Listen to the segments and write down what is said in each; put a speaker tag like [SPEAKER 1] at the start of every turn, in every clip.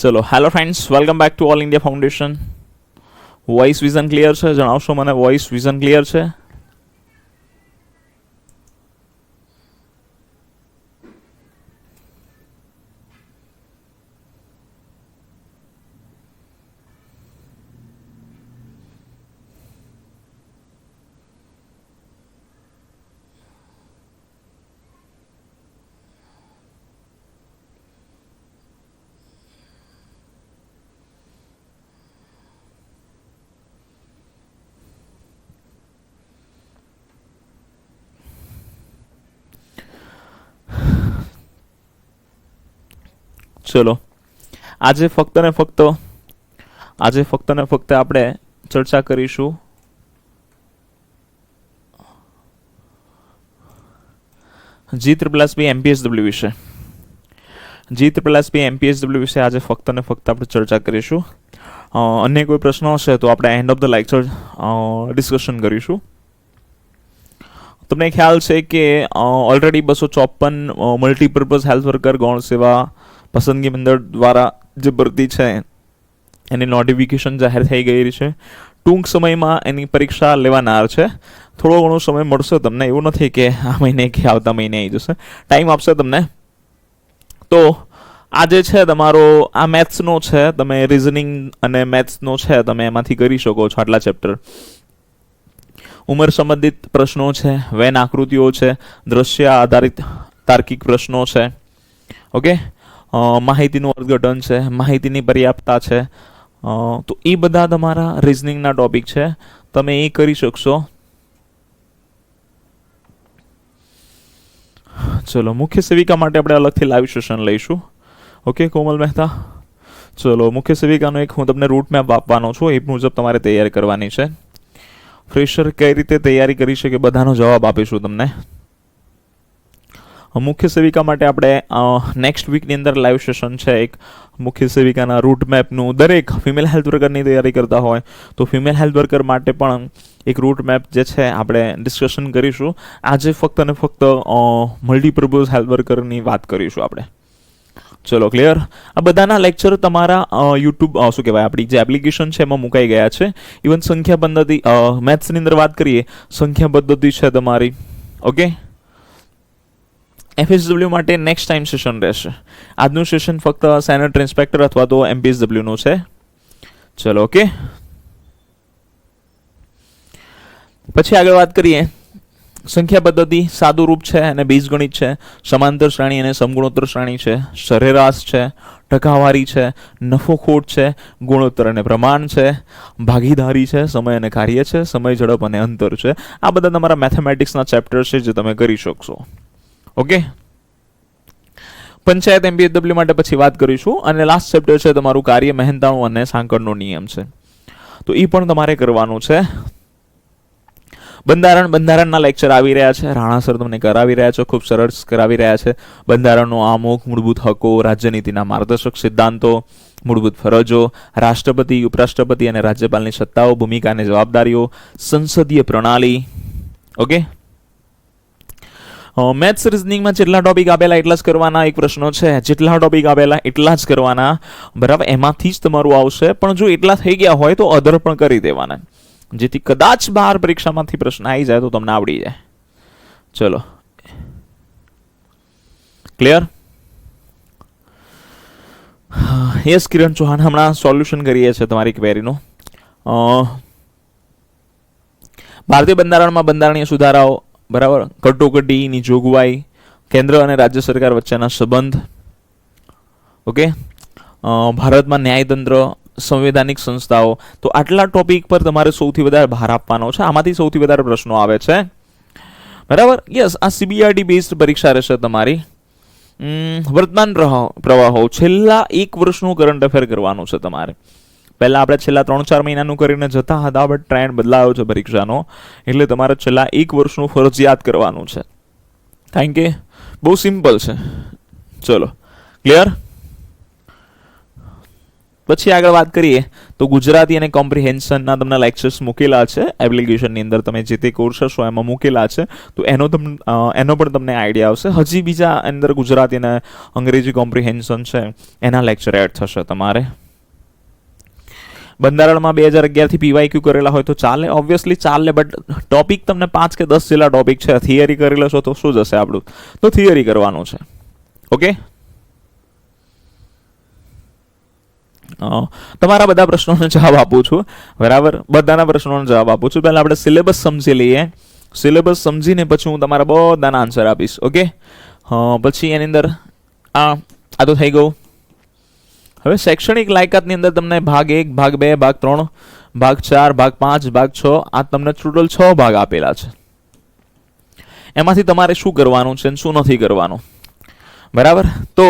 [SPEAKER 1] ચલો hello friends, welcome back to all India foundation. Voice vision clear છે? જણાવશો મને, વોઇસ વિઝન ક્લિયર છે? ચલો આજે ફક્ત ને ફક્ત આપણે ચર્ચા કરીશું G++ MPSW વિશે. G++ MPSW વિશે આજે ફક્ત ને ફક્ત આપણે ચર્ચા કરીશું. અન્ય કોઈ પ્રશ્નો હશે તો આપણે end of the lecture discussion કરીશું. તમને ખ્યાલ છે કે ઓલરેડી 254 મલ્ટીપર્પઝ હેલ્થ વર્કર ગૌણ સેવા પસંદગી મંડળ દ્વારા જે ભરતી છે એની નોટિફિકેશન જાહેર થઈ ગઈ છે. ટૂંક સમયમાં એની પરીક્ષા લેવાનાર છે. થોડો ઘણો સમય મળશે તમને, એવું નથી કે આ મહિને કે આવતા મહિને આવી જશે, ટાઈમ આપશે તમને. તો આજે છે તમારો આ મેથ્સનો છે, તમે રિઝનિંગ અને મેથ્સનો છે તમે એમાંથી કરી શકો છો આટલા ચેપ્ટર. ઉંમર સંબંધિત પ્રશ્નો છે, વેન આકૃતિઓ છે, દ્રશ્ય આધારિત તાર્કિક પ્રશ્નો છે, ઓકે, માહિતીનું અર્થઘટન છે, માહિતીની પર્યાપ્તતા છે. તો એ બધા તમારા રિઝનિંગના ટોપિક છે, તમે એ કરી શકશો. ચલો મુખ્ય સેવિકા માટે આપણે અલગથી લાઈવ સેશન લઈશું. ઓકે કોમલ મહેતા, ચલો મુખ્ય સેવિકાનો એક હું તમને રૂટ મેપ આપવાનો છું, એ મુજબ તમારે તૈયારી કરવાની છે. ફ્રેશર કઈ રીતે તૈયારી કરી શકે બધાનો જવાબ આપીશું તમને. મુખ્ય સેવિકા માટે આપણે નેક્સ્ટ વીકની અંદર લાઈવ સેશન છે એક મુખ્ય સેવિકાના રૂટ મેપનું. દરેક ફિમેલ હેલ્થ વર્કરની તૈયારી કરતા હોય તો ફિમેલ હેલ્થ વર્કર માટે પણ એક રૂટ મેપ જે છે આપણે ડિસ્કશન કરીશું. આજે ફક્ત અને ફક્ત મલ્ટીપર્પઝ હેલ્થ વર્કરની વાત કરીશું આપણે. ચલો ક્લિયર. આ બધાના લેક્ચર તમારા યુટ્યુબ શું કહેવાય આપણી જે એપ્લિકેશન છે એમાં મુકાઈ ગયા છે. ઇવન સંખ્યા પદ્ધતિ મેથ્સની અંદર વાત કરીએ, સંખ્યા પદ્ધતિ છે તમારી, ઓકે. FSW માટે નેક્સ્ટ ટાઈમ સેશન રહેશે. આજનું સેશન ફક્ત સેનેટરી ઇન્સ્પેક્ટર અથવા તો MPSWનું છે. ચલો ઓકે. પછી આગળ વાત કરીએ, સંખ્યા પદ્ધતિ સાદું રૂપ છે અને બીજગણિત છે, સમાંતર શ્રેણી અને સમગુણોત્તર શ્રેણી છે, સરેરાશ છે, ટકાવારી છે, નફો ખોટ છે, ગુણોત્તર અને પ્રમાણ છે, ભાગીદારી છે, સમય અને કાર્ય છે, સમય ઝડપ અને અંતર છે. આ બધા તમારા મેથેમેટિક્સના ચેપ્ટર છે જે તમે કરી શકશો, ઓકે. પંચાયત MPSW માટે પછી વાત કરીશું. અને લાસ્ટ ચેપ્ટર છે તમારું કાર્ય, મહેનતાણું અને સાંકળનો નિયમ છે, તો એ પણ તમારે કરવાનું છે. બંધારણના લેક્ચર આવી રહ્યા છે, રાણા સર તમને કરાવી રહ્યા છે, ખૂબ સરળ કરાવી રહ્યા છે. બંધારણનો આમુખ, મૂળભૂત હકો, રાજ્યનીતિના માર્ગદર્શક સિદ્ધાંતો, મૂળભૂત ફરજો, રાષ્ટ્રપતિ, ઉપરાષ્ટ્રપતિ અને રાજ્યપાલની સત્તાઓ, ભૂમિકા અને જવાબદારીઓ, સંસદીય પ્રણાલી, ઓકે. મેથ્સ રિઝનિંગમાં જેટલા ટોપિક આપેલા એટલા જ કરવાના. એક પ્રશ્નો છે, જેટલા ટોપિક આપેલા એટલા જ કરવાના, બરાબર, એમાંથી જ તમારું આવશે. પણ જો એટલા થઈ ગયા હોય તો અધર પણ કરી દેવાના, જેથી કદાચ બહાર પરીક્ષામાંથી પ્રશ્ન આવી જાય તો તમને આવડી જાય. ચલો ક્લિયર. યસ કિરણ ચૌહાણ, હમણાં સોલ્યુશન કરીએ છીએ તમારી ક્વેરીનું. ભારતીય બંધારણમાં બંધારણીય સુધારાઓ, બરાબર, કટોકટીની જોગવાઈ, કેન્દ્ર અને રાજ્ય સરકાર વચ્ચેના સંબંધ, ઓકે, ભારતમાં ન્યાયતંત્ર, સંવૈધાનિક સંસ્થાઓ. તો આટલા ટોપિક પર તમારે સૌથી વધારે ભાર આપવાનો છે. આમાંથી સૌથી વધારે પ્રશ્નો આવે છે, બરાબર. યસ, આ CBRT બેઝડ પરીક્ષા રહેશે તમારી. વર્તમાન પ્રવાહો, છેલ્લા એક વર્ષનું કરંટ અફેર કરવાનું છે તમારે. પહેલા આપણે છેલ્લા 3-4 મહિનાનું કરીને જતા હતા, બટ ટ્રેન્ડ બદલાયો છે પરીક્ષાનો, એટલે તમારે છેલ્લા એક વર્ષનું ફરજિયાત કરવાનું છે. કારણ કે બહુ સિમ્પલ છે. ચલો ક્લિયર. પછી આગળ વાત કરીએ તો ગુજરાતી અને કોમ્પ્રિહેન્શનના તમને લેક્ચર્સ મૂકેલા છે એપ્લિકેશનની અંદર, તમે જે તે કોર્સ હશો એમાં મૂકેલા છે, તો એનો પણ તમને આઈડિયા આવશે. હજી બીજા અંદર ગુજરાતી અને અંગ્રેજી કોમ્પ્રિહેન્શન છે એના લેક્ચર એડ થશે તમારે. બંધારણમાં 2011 થી પીવાયક્યુ કરેલા હોય તો ચાલે, ઓબ્વિયસલી ચાલે, બટ ટોપિક તમને 5 કે 10 જેટલા ટોપિક છે. થિયરી કરી લેશો તો શું જશે આપણું, તો થિયરી કરવાનું છે. ઓકે, તમારા બધા પ્રશ્નોનો જવાબ આપું છું, બરાબર, બધાના પ્રશ્નોનો જવાબ આપું છું. પહેલા આપણે સિલેબસ સમજી લઈએ. સિલેબસ સમજીને પછી હું તમારા બધાના આન્સર આપીશ. ઓકે, પછી એની અંદર આ તો થઈ ગયું. હવે શૈક્ષણિક લાયકાતની અંદર તમને ભાગ 1, ભાગ 2, ભાગ 3, ભાગ 4, ભાગ 5, ભાગ 6, આ તમને ટોટલ 6 ભાગ આપેલા છે. એમાંથી તમારે શું કરવાનું છે અને શું નથી કરવાનું, બરાબર. તો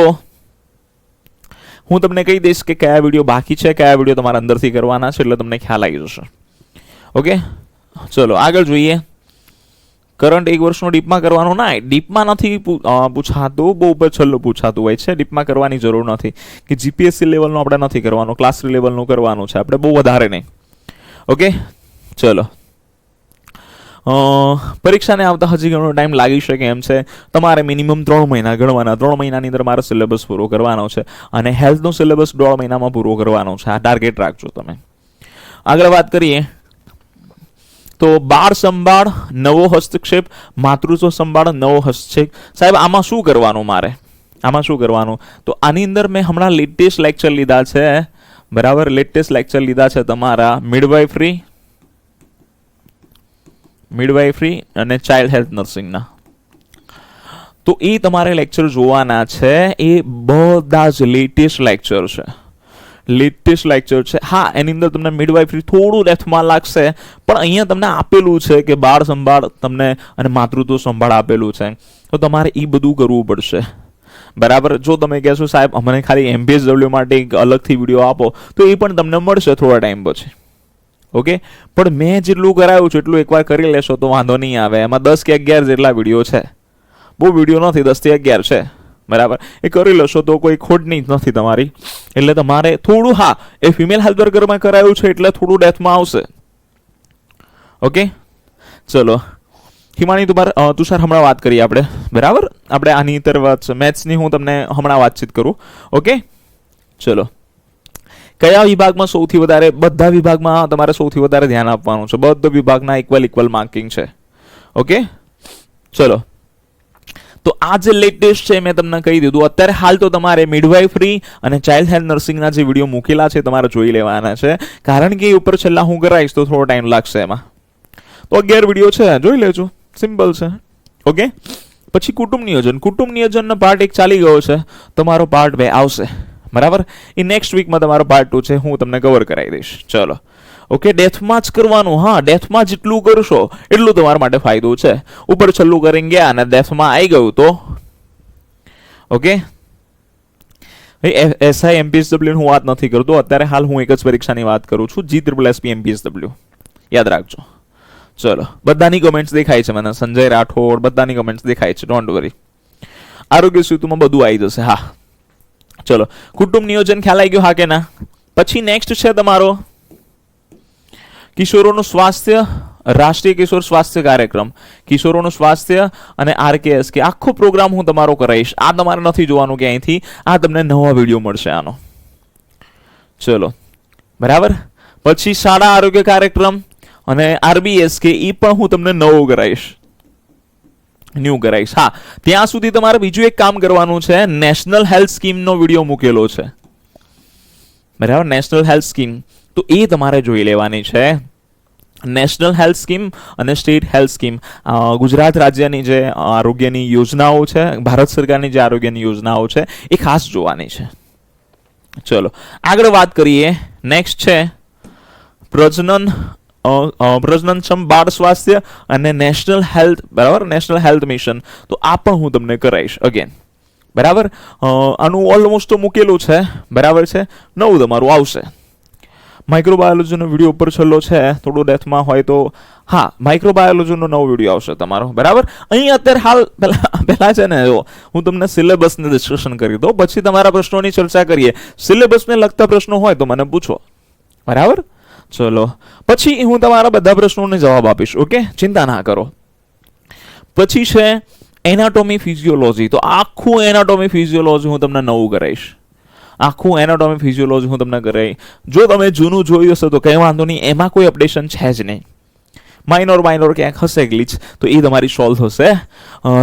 [SPEAKER 1] હું તમને કહી દઈશ કે કયા વિડીયો બાકી છે, કયા વિડીયો તમારે અંદરથી કરવાના છે, એટલે તમને ખ્યાલ આવી જશે. ઓકે, ચલો આગળ જોઈએ. કરંટ 1 વર્ષનો ડીપમાં કરવાનો ના, ડીપમાં નથી પૂછાતું, બહુ ઉપર છેલ્લું પૂછાતું હોય છે. ડીપમાં કરવાની જરૂર નથી, કે જીપીએસસી લેવલનું આપણે નથી કરવાનું, ક્લાસ 3 લેવલનું કરવાનું છે આપણે, બહુ વધારે નહીં. ઓકે, ચલો. પરીક્ષાને આવતા હજી ઘણો ટાઈમ લાગી શકે એમ છે. તમારે મિનિમમ 3 મહિના ગણવાના. 3 મહિનાની અંદર મારો સિલેબસ પૂરો કરવાનો છે, અને હેલ્થનો સિલેબસ 1.5 મહિનામાં પૂરો કરવાનો છે. આ ટાર્ગેટ રાખજો તમે. આગળ વાત કરીએ તો બાળ સંભાળ નવો હસ્તક્ષેપ, માતૃત્વ સંભાળ નવો હસ્તક્ષેપ. સાહેબ આમાં શું કરવાનું મારે, આમાં શું કરવાનું? તો આની અંદર મેં હમણાં લેટેસ્ટ લેક્ચર લીધા છે, બરાબર, લેટેસ્ટ લેક્ચર લીધા છે તમારા મિડવાઇફરી અને ચાઇલ્ડ હેલ્થ નર્સિંગના. તો એ તમારે લેક્ચર જોવાના છે. એ બધા જ લેટેસ્ટ લેક્ચર છે, લેટેસ્ટ લેક્ચર છે. હા, એની અંદર તમને મિડવાઇફરી થોડું ડેપ્થમાં લાગશે, પણ અહીંયા તમને આપેલું છે કે બાળ સંભાળ તમને અને માતૃત્વ સંભાળ આપેલું છે, તો તમારે એ બધું કરવું પડશે, બરાબર. જો તમે કહેશો સાહેબ અમને ખાલી MPSW માટે એક અલગથી વિડીયો આપો, તો એ પણ તમને મળશે થોડા ટાઈમ પછી. ઓકે, પણ મેં જેટલું કરાયું છે એટલું એકવાર કરી લેશો તો વાંધો નહીં આવે. એમાં 10 કે 11 જેટલા વિડીયો છે, બહુ વિડીયો નથી, 10 થી 11 છે, બરાબર. એ કરી લેશો તો કોઈ ખોટ નહીં નથી તમારી. એટલે તમારે થોડું, હા, એ ફિમેલ હેલ્થ વર્કરમાં કરાયું છે એટલે થોડું ડેપ્થમાં આવશે. ઓકે, ચલો. હિમાણી તુષાર હમણાં વાત કરીએ આપણે, બરાબર. આપણે આની તરફ મેથ્સની હું તમને હમણાં વાતચીત કરું. ઓકે, ચલો. કયા વિભાગમાં સૌથી વધારે? બધા વિભાગમાં તમારે સૌથી વધારે ધ્યાન આપવાનું છે. બધા વિભાગના ઇક્વલ માર્કિંગ છે. ઓકે, ચલો. તો આ જે લેટેસ્ટ છે મેં તમને કહી દીધું. અત્યારે હાલ તો તમારે મિડવાઇફરી અને ચાઇલ્ડ હેલ્થ નર્સિંગના જે વિડીયો મૂકેલા છે તમારે જોઈ લેવાના છે, કારણ કે એ ઉપર છેલ્લા હું કરાવીશ તો થોડો ટાઈમ લાગશે એમાં. તો 11 વિડીયો છે, જોઈ લેજો, સિમ્પલ છે. ઓકે, પછી કુટુંબ નિયોજનનો પાર્ટ 1 ચાલી ગયો છે, તમારો પાર્ટ 2 આવશે, બરાબર. એ નેક્સ્ટ વીકમાં તમારો પાર્ટ 2 છે, હું તમને કવર કરાવી દઈશ. ચલો. ઓકે, ડેથમાં જ કરવાનું. હા, ડેથમાં જેટલું કરશો એટલું તમારા માટે ફાયદો છે. ઉપર છેલ્લું કરીને ગયા અને ડેથમાં આવી ગયું તો ઓકે. એસઆઈ MPSW હું વાત નથી કરતો અત્યારે, હાલ હું એક જ પરીક્ષાની વાત કરું છું, GSSB MPSW, યાદ રાખજો. ચલો, બધાની કમેન્ટ્સ દેખાય છે મને, સંજય રાઠોડ, બધાની કમેન્ટ્સ દેખાય છે, ડોન્ટ વરી. આરોગ્ય સેતુમાં બધું આવી જશે. હા, ચલો. કુટુંબ નિયોજન ખ્યાલ આવી ગયો, હા કે ના? પછી નેક્સ્ટ છે તમારો કિશોરોનું સ્વાસ્થ્ય, રાષ્ટ્રીય કિશોર સ્વાસ્થ્ય કાર્યક્રમ, કિશોરોનું સ્વાસ્થ્ય અને RKS કે આખો પ્રોગ્રામ હું તમારો કરાવીશ. આ તમારે નથી જોવાનું ક્યાંયથી, આ તમને નવા વિડીયો મળશે આનો. ચલો, બરાબર. પછી શાળા આરોગ્ય કાર્યક્રમ અને RBS કે એ પણ હું તમને નવો કરાવીશ, ન્યૂ કરાવીશ. હા, ત્યાં સુધી તમારે બીજું એક કામ કરવાનું છે. નેશનલ હેલ્થ સ્કીમનો વિડીયો મૂકેલો છે, બરાબર. નેશનલ હેલ્થ સ્કીમ તો એ તમારે જોઈ લેવાની છે. નેશનલ હેલ્થ સ્કીમ અને સ્ટેટ હેલ્થ સ્કીમ, ગુજરાત રાજ્યની જે આરોગ્યની યોજનાઓ છે, ભારત સરકારની જે આરોગ્યની યોજનાઓ છે એ ખાસ જોવાની છે. ચલો આગળ વાત કરીએ. નેક્સ્ટ છે પ્રજનનક્ષમ બાળ સ્વાસ્થ્ય અને નેશનલ હેલ્થ, બરાબર, નેશનલ હેલ્થ મિશન. તો આ પણ હું તમને કરાવીશ અગેન, બરાબર. આનું ઓલમોસ્ટ તો મૂકેલું છે, બરાબર છે. નવું તમારું આવશે. માઇક્રોબાયોલોજીનો વિડીયો ઉપર છેલ્લો છે, થોડું ડેપ્થમાં હોય તો હા માઇક્રોબાયોલોજીનો નવો વિડીયો આવશે તમારો, બરાબર. અહીં અત્યારે હાલ પહેલા છે ને જો હું તમને સિલેબસને ડિસ્કશન કરી દઉં, પછી તમારા પ્રશ્નોની ચર્ચા કરીએ. સિલેબસને લગતા પ્રશ્નો હોય તો મને પૂછો, બરાબર. ચલો પછી હું તમારા બધા પ્રશ્નોને જવાબ આપીશ, ઓકે, ચિંતા ના કરો. પછી છે એનાટોમી ફિઝિયોલોજી. તો આખું એનાટોમી ફિઝિયોલોજી હું તમને નવું કરાવીશ, આખું એનાટોમી ફિઝિયોલોજી હું તમને કરાવી. જો તમે જૂનું જોયું હશે તો કંઈ વાંધો નહીં, એમાં કોઈ અપડેશન છે જ નહીં. માઇનોર ક્યાંક હશે ગ્લિચ તો એ તમારી સોલ્વ થશે.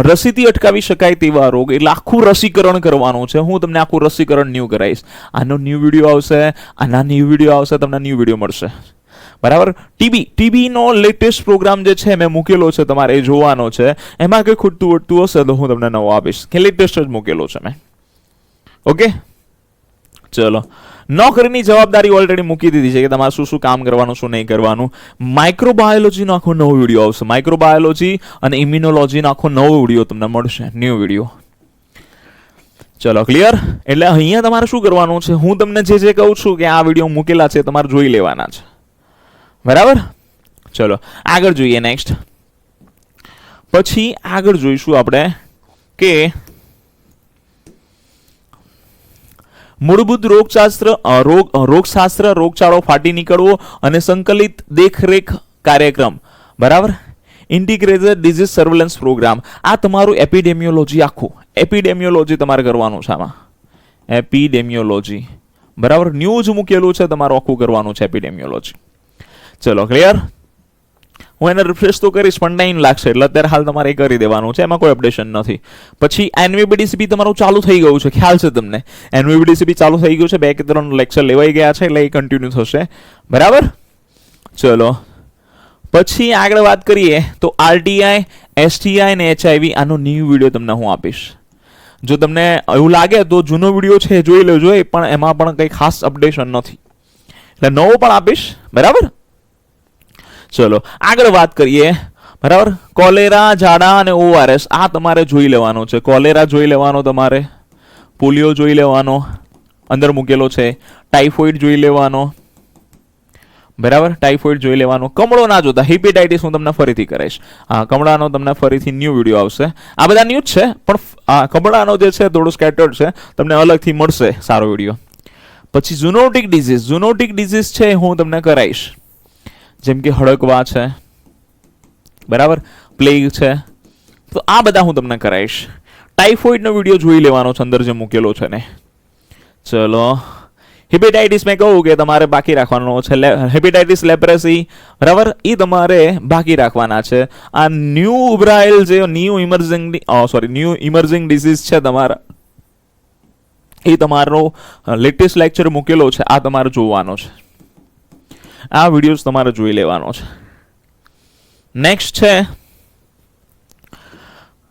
[SPEAKER 1] રસીથી અટકાવી શકાય તેવા રોગ, એટલે આખું રસીકરણ કરવાનું છે. હું તમને આખું રસીકરણ ન્યૂ કરાવીશ. આનો ન્યૂ વિડીયો આવશે, આના ન્યૂ વિડીયો આવશે, તમને ન્યૂ વિડીયો મળશે, બરાબર. ટીબીનો લેટેસ્ટ પ્રોગ્રામ જે છે મેં મૂકેલો છે, તમારે એ જોવાનો છે. એમાં કંઈ ખૂટતું વળતું હશે તો હું તમને નવો આપીશ, કે લેટેસ્ટ જ મૂકેલો છે મેં, ઓકે. ચલો નોકરીની જવાબદારી ઓલરેડી મૂકી દીધી છે કે તમારે શું શું કામ કરવાનું, શું નહીં કરવાનું. માઇક્રોબાયોલોજીનો આખો નવો વિડીયો આવશે, માઇક્રોબાયોલોજી અને ઇમ્યુનોલોજીનો આખો નવો વિડીયો તમને મળશે, ન્યૂ વિડીયો. ચલો ક્લિયર. એટલે અહીંયા તમારે શું કરવાનું છે, હું તમને જે કહું છું કે આ વિડીયો મૂકેલા છે તમારે જોઈ લેવાના છે, બરાબર. ચલો આગળ જોઈએ નેક્સ્ટ. પછી આગળ જોઈશું આપણે કે મૂળભૂત રોગશાસ્ત્ર, રોગચાળો ફાટી નીકળવો અને સંકલિત દેખરેખ કાર્યક્રમ, બરાબર. Integrated disease surveillance program. આ તમારું એપિડેમિયોલોજી, આખું એપિડેમિયોલોજી તમારે કરવાનું છે આમાં, એપિડેમિયોલોજી, બરાબર. ન્યૂઝ મૂકેલું છે તમારું, આખું કરવાનું છે એપિડેમિયોલોજી. ચલો ક્લિયર. હું એને રિફ્રેશ તો કરીશ પણ ટાઈમ લાગશે, એટલે અત્યારે હાલ તમારે એ કરી દેવાનું છે, એમાં કોઈ અપડેશન નથી. પછી એનવીબીડીસીપી તમારું ચાલુ થઈ ગયું છે, ખ્યાલ છે તમને. એનવીબીડીસીપી ચાલુ થઈ ગયું છે, 2 કે 3 લેક્ચર લેવાઈ ગયા છે, એટલે એ કન્ટિન્યુ થશે, બરાબર. ચલો પછી આગળ વાત કરીએ તો આરટીઆઈ, એસટીઆઈ અને એચઆઈવી, આનો ન્યૂ વિડીયો તમને હું આપીશ. જો તમને એવું લાગે તો જૂનો વિડીયો છે જોઈ લેજો, પણ એમાં પણ કંઈ ખાસ અપડેશન નથી, એટલે નવો પણ આપીશ, બરાબર. ચલો આગળ વાત કરીએ, બરાબર. કોલેરા, ઝાડા અને ઓઆરએસ, આ તમારે જોઈ લેવાનું છે. કોલેરા જોઈ લેવાનો તમારે, પોલિયો જોઈ લેવાનો, અંદર મૂકેલો છે. ટાઇફોઇડ જોઈ લેવાનો, બરાબર. ટાઇફોઇડ જોઈ લેવાનો. કમળો ના જોતા, હિપેટાઇટિસ હું તમને ફરીથી કરાવીશ. હા, કમળાનો તમને ફરીથી ન્યૂ વિડીયો આવશે. આ બધા ન્યૂ જ છે, પણ કમળાનો જે છે થોડું સ્કેટર્ડ છે, તમને અલગથી મળશે સારો વિડીયો. પછી ઝૂનોટિક ડિઝીઝ છે હું તમને કરાવીશ, જેમ કે હડકવા છે, બરાબર, પ્લેગ છે, તો આ બધા હું તમને કરાવીશ. ટાઇફોઇડનો વિડીયો જોઈ લેવાનો છે, અંદર જે મૂકેલો છે ને. ચલો હિપેટાઇટિસ મેં કહું કે તમારે બાકી રાખવાનો છે, હેપેટાઇટિસ, લેપ્રેસી, બરાબર, એ તમારે બાકી રાખવાના છે. આ ન્યૂ ઉભરાયેલ જે ન્યૂ ઇમર્જિંગ ડિઝીઝ છે તમારા, એ તમારો લેટેસ્ટ લેક્ચર મૂકેલો છે, આ તમારે જોવાનો છે. આ વિડીયોઝ તમારે જોઈ લેવાનો છે. નેક્સ્ટ છે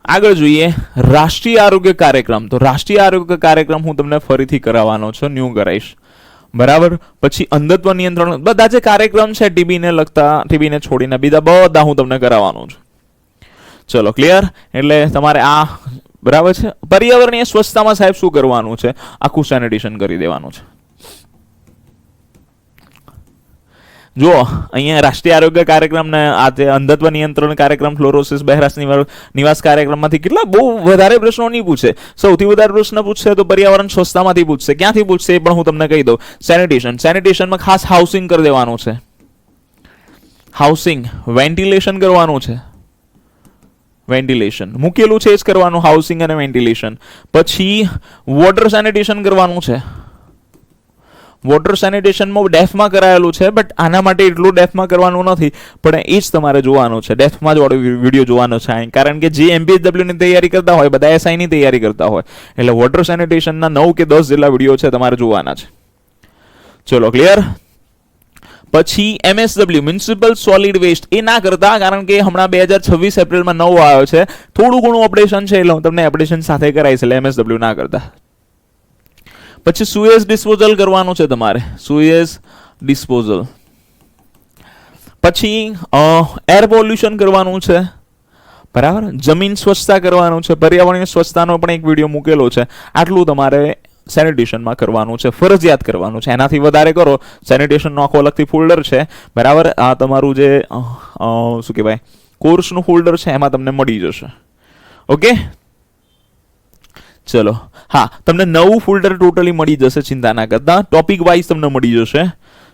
[SPEAKER 1] આગળ જોઈએ રાષ્ટ્રીય આરોગ્ય કાર્યક્રમ. તો રાષ્ટ્રીય આરોગ્ય કાર્યક્રમ હું તમને ફરીથી કરાવવાનો છું, ન્યૂ કરાવીશ, બરાબર. પછી અંધત્વ નિયંત્રણ, બધા જે કાર્યક્રમ છે ટીબીને લગતા, ટીબીને છોડીને બીજા બધા હું તમને કરાવવાનો છું. ચલો ક્લિયર. એટલે તમારે આ બરાબર છે. પર્યાવરણીય સ્વચ્છતામાં સાહેબ શું કરવાનું છે, આખું સેનિટેશન કરી દેવાનું છે. જો અહીંયા રાષ્ટ્રીય આરોગ્ય કાર્યક્રમ ને આ અંધત્વ નિયંત્રણ કાર્યક્રમ, ફ્લોરોસિસ, બહેરાશ નિવાસ કાર્યક્રમમાંથી કેટલા બહુ વધારે પ્રશ્નો નહીં પૂછે. સૌથી વધારે પ્રશ્ન પૂછશે તો પર્યાવરણ સ્વચ્છતામાંથી પૂછશે. ક્યાંથી પૂછશે એ પણ હું તમને કહી દઉં. સેનિટેશનમાં ખાસ હાઉસિંગ કરી દેવાનું છે. હાઉસિંગ, વેન્ટિલેશન કરવાનું છે, વેન્ટિલેશન મૂકેલું છે, જ કરવાનું, હાઉસિંગ અને વેન્ટિલેશન. પછી વોટર સેનિટેશન કરવાનું છે. વોટર સેનિટેશનમાં ડેફમાં કરાયેલું છે, બટ આના માટે એટલું ડેફમાં કરવાનું નથી, પણ એ જ તમારે જોવાનું છે, ડેફમાં જ વાળો વિડીયો જોવાનો છે. કારણ કે જે એમપીએસડબલ્યુની તૈયારી કરતા હોય બધા એસઆઈની તૈયારી કરતા હોય, એટલે વોટર સેનિટેશનના 9 કે 10 જેટલા વિડીયો છે તમારે જોવાના છે. ચલો ક્લિયર. પછી એમએસડબલ્યુ, મ્યુનિસિપલ સોલિડ વેસ્ટ, એ ના કરતા, કારણ કે હમણાં 2026 એપ્રિલમાં નવો આવ્યો છે, થોડું ઘણું અપડેશન છે, એટલે હું તમને અપડેશન સાથે કરાવીશ, એટલે એમએસડબલ્યુ ના કરતા. પછી સુએઝ ડિસ્પોઝલ કરવાનું છે તમારે, સુએઝ ડિસ્પોઝલ. પછી એર પોલ્યુશન કરવાનું છે, બરાબર. જમીન સ્વચ્છતા કરવાનું છે, પર્યાવરણીય સ્વચ્છતાનો પણ એક વિડીયો મૂકેલો છે. આટલું તમારે સેનિટેશનમાં કરવાનું છે, ફરજિયાત કરવાનું છે. એનાથી વધારે કરો સેનિટેશનનો આખો અલગથી ફોલ્ડર છે, બરાબર. આ તમારું જે શું કહેવાય કોર્સનું ફોલ્ડર છે એમાં તમને મળી જશે. ઓકે, ચલો. હા, તમને નવું ફોલ્ડર ટોટલી મળી જશે, ચિંતા ના કરતા. ટોપિક વાઇઝ તમને મળી જશે.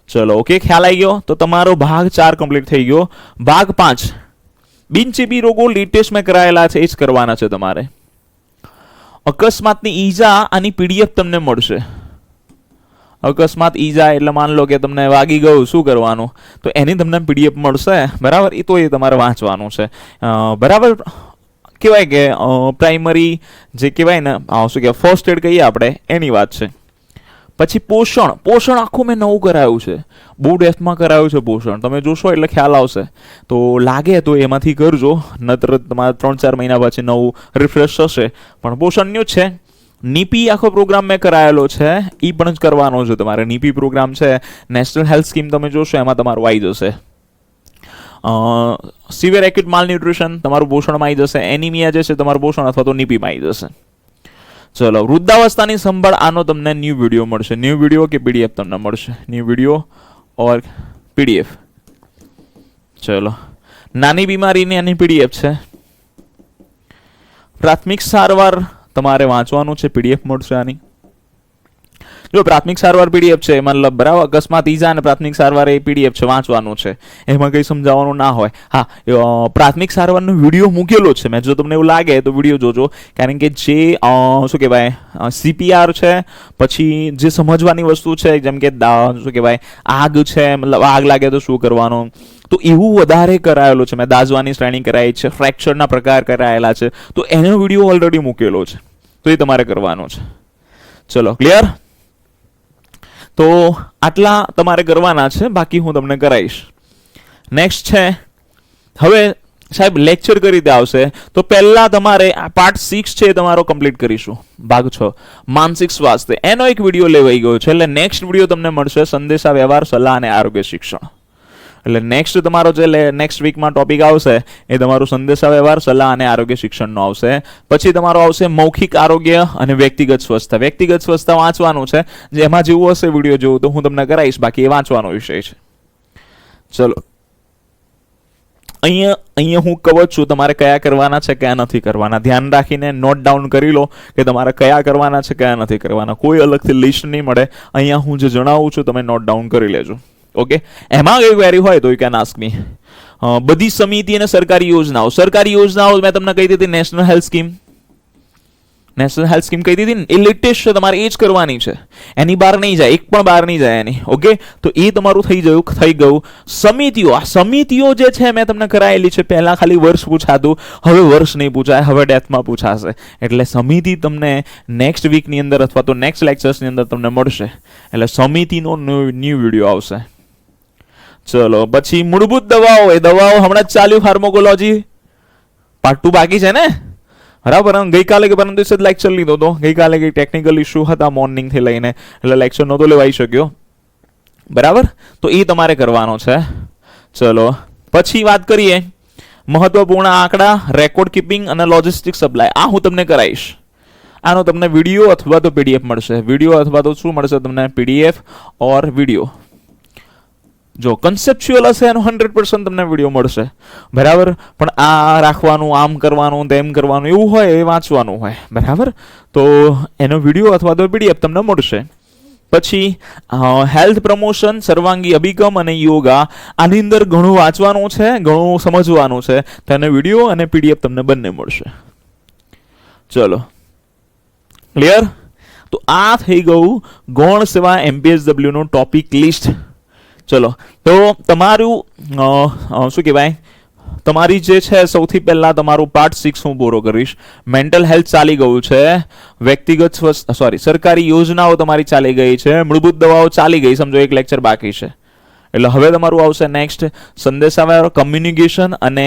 [SPEAKER 1] ચલો, ઓકે, ખ્યાલ આવી ગયો. તો તમારો ભાગ 4 કમ્પ્લીટ થઈ ગયો. ભાગ 5 બિનચેપી રોગો લેટેસ્ટ મેં કરાયેલા છે એ જ કરવાના છે તમારે. અકસ્માતની ઈજા આની પીડીએફ તમને મળશે. અકસ્માત ઈજા એટલે માન લો કે તમને વાગી ગયું, શું કરવાનું, તો એની તમને પીડીએફ મળશે, બરાબર. એ તો એ તમારે વાંચવાનું છે, બરાબર. કહેવાય કે પ્રાઇમરી જે કહેવાય ને શું કહેવાય ફર્સ્ટ એડ કહીએ આપણે, એની વાત છે. પછી પોષણ આખું મેં નવું કરાયું છે, બહુ ડેપ્થમાં કરાયું છે પોષણ. તમે જોશો એટલે ખ્યાલ આવશે. તો લાગે તો એમાંથી કરજો, નતર તમારે 3-4 મહિના પછી નવું રિફ્રેશ થશે. પણ પોષણનું જ છે. નીપી આખો પ્રોગ્રામ મેં કરાયેલો છે, એ પણ જ કરવાનો છે તમારે. નીપી પ્રોગ્રામ છે, નેશનલ હેલ્થ સ્કીમ, તમે જોશો એમાં તમારું આવી જશે. સિવિયર એક્યુટ માલ ન્યુટ્રિશન તમારું પોષણમાં આવી જશે. એનિમિયા જે છે તમારું પોષણ અથવા તો નીપીમાં આવી જશે. ચલો, વૃદ્ધાવસ્થાની સંભાળ, આનો તમને ન્યૂ વિડીયો મળશે. ન્યૂ વિડીયો કે પીડીએફ તમને મળશે? ન્યૂ વિડીયો ઓર પીડીએફ. ચલો, નાની બીમારીની આની પીડીએફ છે. પ્રાથમિક સારવાર તમારે વાંચવાનું છે, પીડીએફ મળશે આની. જો પ્રાથમિક સારવાર પીડીએફ છે, મતલબ બરાબર. અકસ્માત ઈજા અને પ્રાથમિક સારવાર એ પીડીએફ છે, વાંચવાનું છે. એમાં કંઈ સમજાવવાનું ના હોય. હા, પ્રાથમિક સારવારનો વિડીયો મૂકેલો છે મેં, જો તમને એવું લાગે તો વિડીયો જોજો. કારણ કે જે શું કહેવાય સીપીઆર છે, પછી જે સમજવાની વસ્તુ છે, જેમ કે શું કહેવાય આગ છે, મતલબ આગ લાગે તો શું કરવાનું, તો એવું વધારે કરાયેલું છે. મેં દાઝવાની શ્રેણી કરાવી છે, ફ્રેક્ચરના પ્રકાર કરાયેલા છે, તો એનો વિડીયો ઓલરેડી મૂકેલો છે, તો એ તમારે કરવાનો છે. ચલો, ક્લિયર? તો આટલા તમારે કરવાના છે, બાકી હું તમને કરાવીશ. નેક્સ્ટ છે, હવે સાહેબ લેક્ચર કઈ રીતે આવશે? તો પહેલા તમારે આ પાર્ટ 6 છે તમારો કમ્પ્લીટ કરીશું. ભાગ 6 માનસિક સ્વાસ્થ્ય, એનો એક વિડીયો લેવાઈ ગયો છે. એટલે નેક્સ્ટ વિડીયો તમને મળશે સંદેશા વ્યવહાર, સલાહ અને આરોગ્ય શિક્ષણ. એટલે નેક્સ્ટ તમારો જે નેક્સ્ટ વીકમાં ટોપિક આવશે એ તમારું સંદેશા વ્યવહાર, સલાહ અને આરોગ્ય શિક્ષણનો આવશે. પછી તમારો આવશે મૌખિક આરોગ્ય અને વ્યક્તિગત સ્વસ્થતા. વ્યક્તિગત સ્વસ્થતા વાંચવાનું છે, જેમાં જેવું હશે વિડીયો જોવું તો હું તમને કરાવીશ, બાકી એ વાંચવાનો વિષય છે. ચલો, અહીંયા હું કહું છું તમારે કયા કરવાના છે, કયા નથી કરવાના. ધ્યાન રાખીને નોટ ડાઉન કરી લો કે તમારે કયા કરવાના છે, કયા નથી કરવાના. કોઈ અલગથી લિસ્ટ નહીં મળે. અહીંયા હું જે જણાવું છું તમે નોટ ડાઉન કરી લેજો. ઓકે, એમાં કઈ ક્વેરી હોય તો યુ કેન આસ્ક મી. બધી સમિતિ અને સરકારી યોજનાઓ મેં તમને કહી દીધી. નેશનલ હેલ્થ સ્કીમ કહી દીધી ને, એ લેટેસ્ટ છે, તમારે એ જ કરવાની છે. એની બહાર નહીં જાય, એક પણ બહાર નહીં જાય એની. ઓકે, તો એ તમારું થઈ ગયું. સમિતિઓ, આ સમિતિઓ જે છે મેં તમને કરાયેલી છે. પહેલા ખાલી વર્ષ પૂછાતું, હવે વર્ષ નહીં પૂછાય, હવે ડેથમાં પૂછાશે. એટલે સમિતિ તમને નેક્સ્ટ વીકની અંદર અથવા તો નેક્સ્ટ લેક્ચર્સની અંદર તમને મળશે. એટલે સમિતિનો ન્યૂ વિડીયો આવશે. ચલો, પછી મૂળભૂત દવાઓ, એ દવાઓ હમણાં જ ચાલ્યું. ફાર્માકોલોજી પાર્ટ 2 બાકી છે ને, બરાબર. ગઈકાલે કે પરમ દિવસે લેક્ચર લીધો હતો. ગઈકાલે કઈ ટેકનિકલ ઇસ્યુ હતા મોર્નિંગ થી લઈને, એટલે લેક્ચર નહોતો લેવાઈ શક્યો, બરાબર. તો એ તમારે કરવાનો છે. ચલો, પછી વાત કરીએ મહત્વપૂર્ણ આંકડા, રેકોર્ડ કીપિંગ અને લોજિસ્ટિક સપ્લાય. આ હું તમને કરાવીશ. આનો તમને વિડીયો અથવા તો પીડીએફ મળશે. વિડીયો અથવા તો શું મળશે તમને? પીડીએફ ઓર વિડીયો. જો કન્સેપ્ચ્યુઅલ હશે એનો 100% તમને વિડીયો મળશે, બરાબર. પણ આ રાખવાનું, આમ કરવાનું, તેમ કરવાનું એવું હોય, એ વાંચવાનું હોય, બરાબર. તો એનો વિડીયો અથવા તો પીડીએફ તમને મળશે. પછી હેલ્થ પ્રમોશન, સર્વાંગી અભિગમ અને યોગા. આની અંદર ઘણું વાંચવાનું છે, ઘણું સમજવાનું છે. તેને વિડીયો અને પીડીએફ તમને બંને મળશે. ચલો, ક્લિયર? તો આ થઈ ગયું ગૌણ સેવા MPSW નું ટોપિક લિસ્ટ. ચલો, તો તમારું શું કહેવાય, તમારી જે છે સૌથી પહેલા તમારું પાર્ટ 6 હું પૂરો કરીશ. મેન્ટલ હેલ્થ ચાલી ગયું છે. વ્યક્તિગત સરકારી યોજનાઓ તમારી ચાલી ગઈ છે. મૂળભૂત દવાઓ ચાલી ગઈ, સમજો એક લેક્ચર બાકી છે. એટલે હવે તમારું આવશે નેક્સ્ટ સંદેશાવ્યવહાર, કમ્યુનિકેશન અને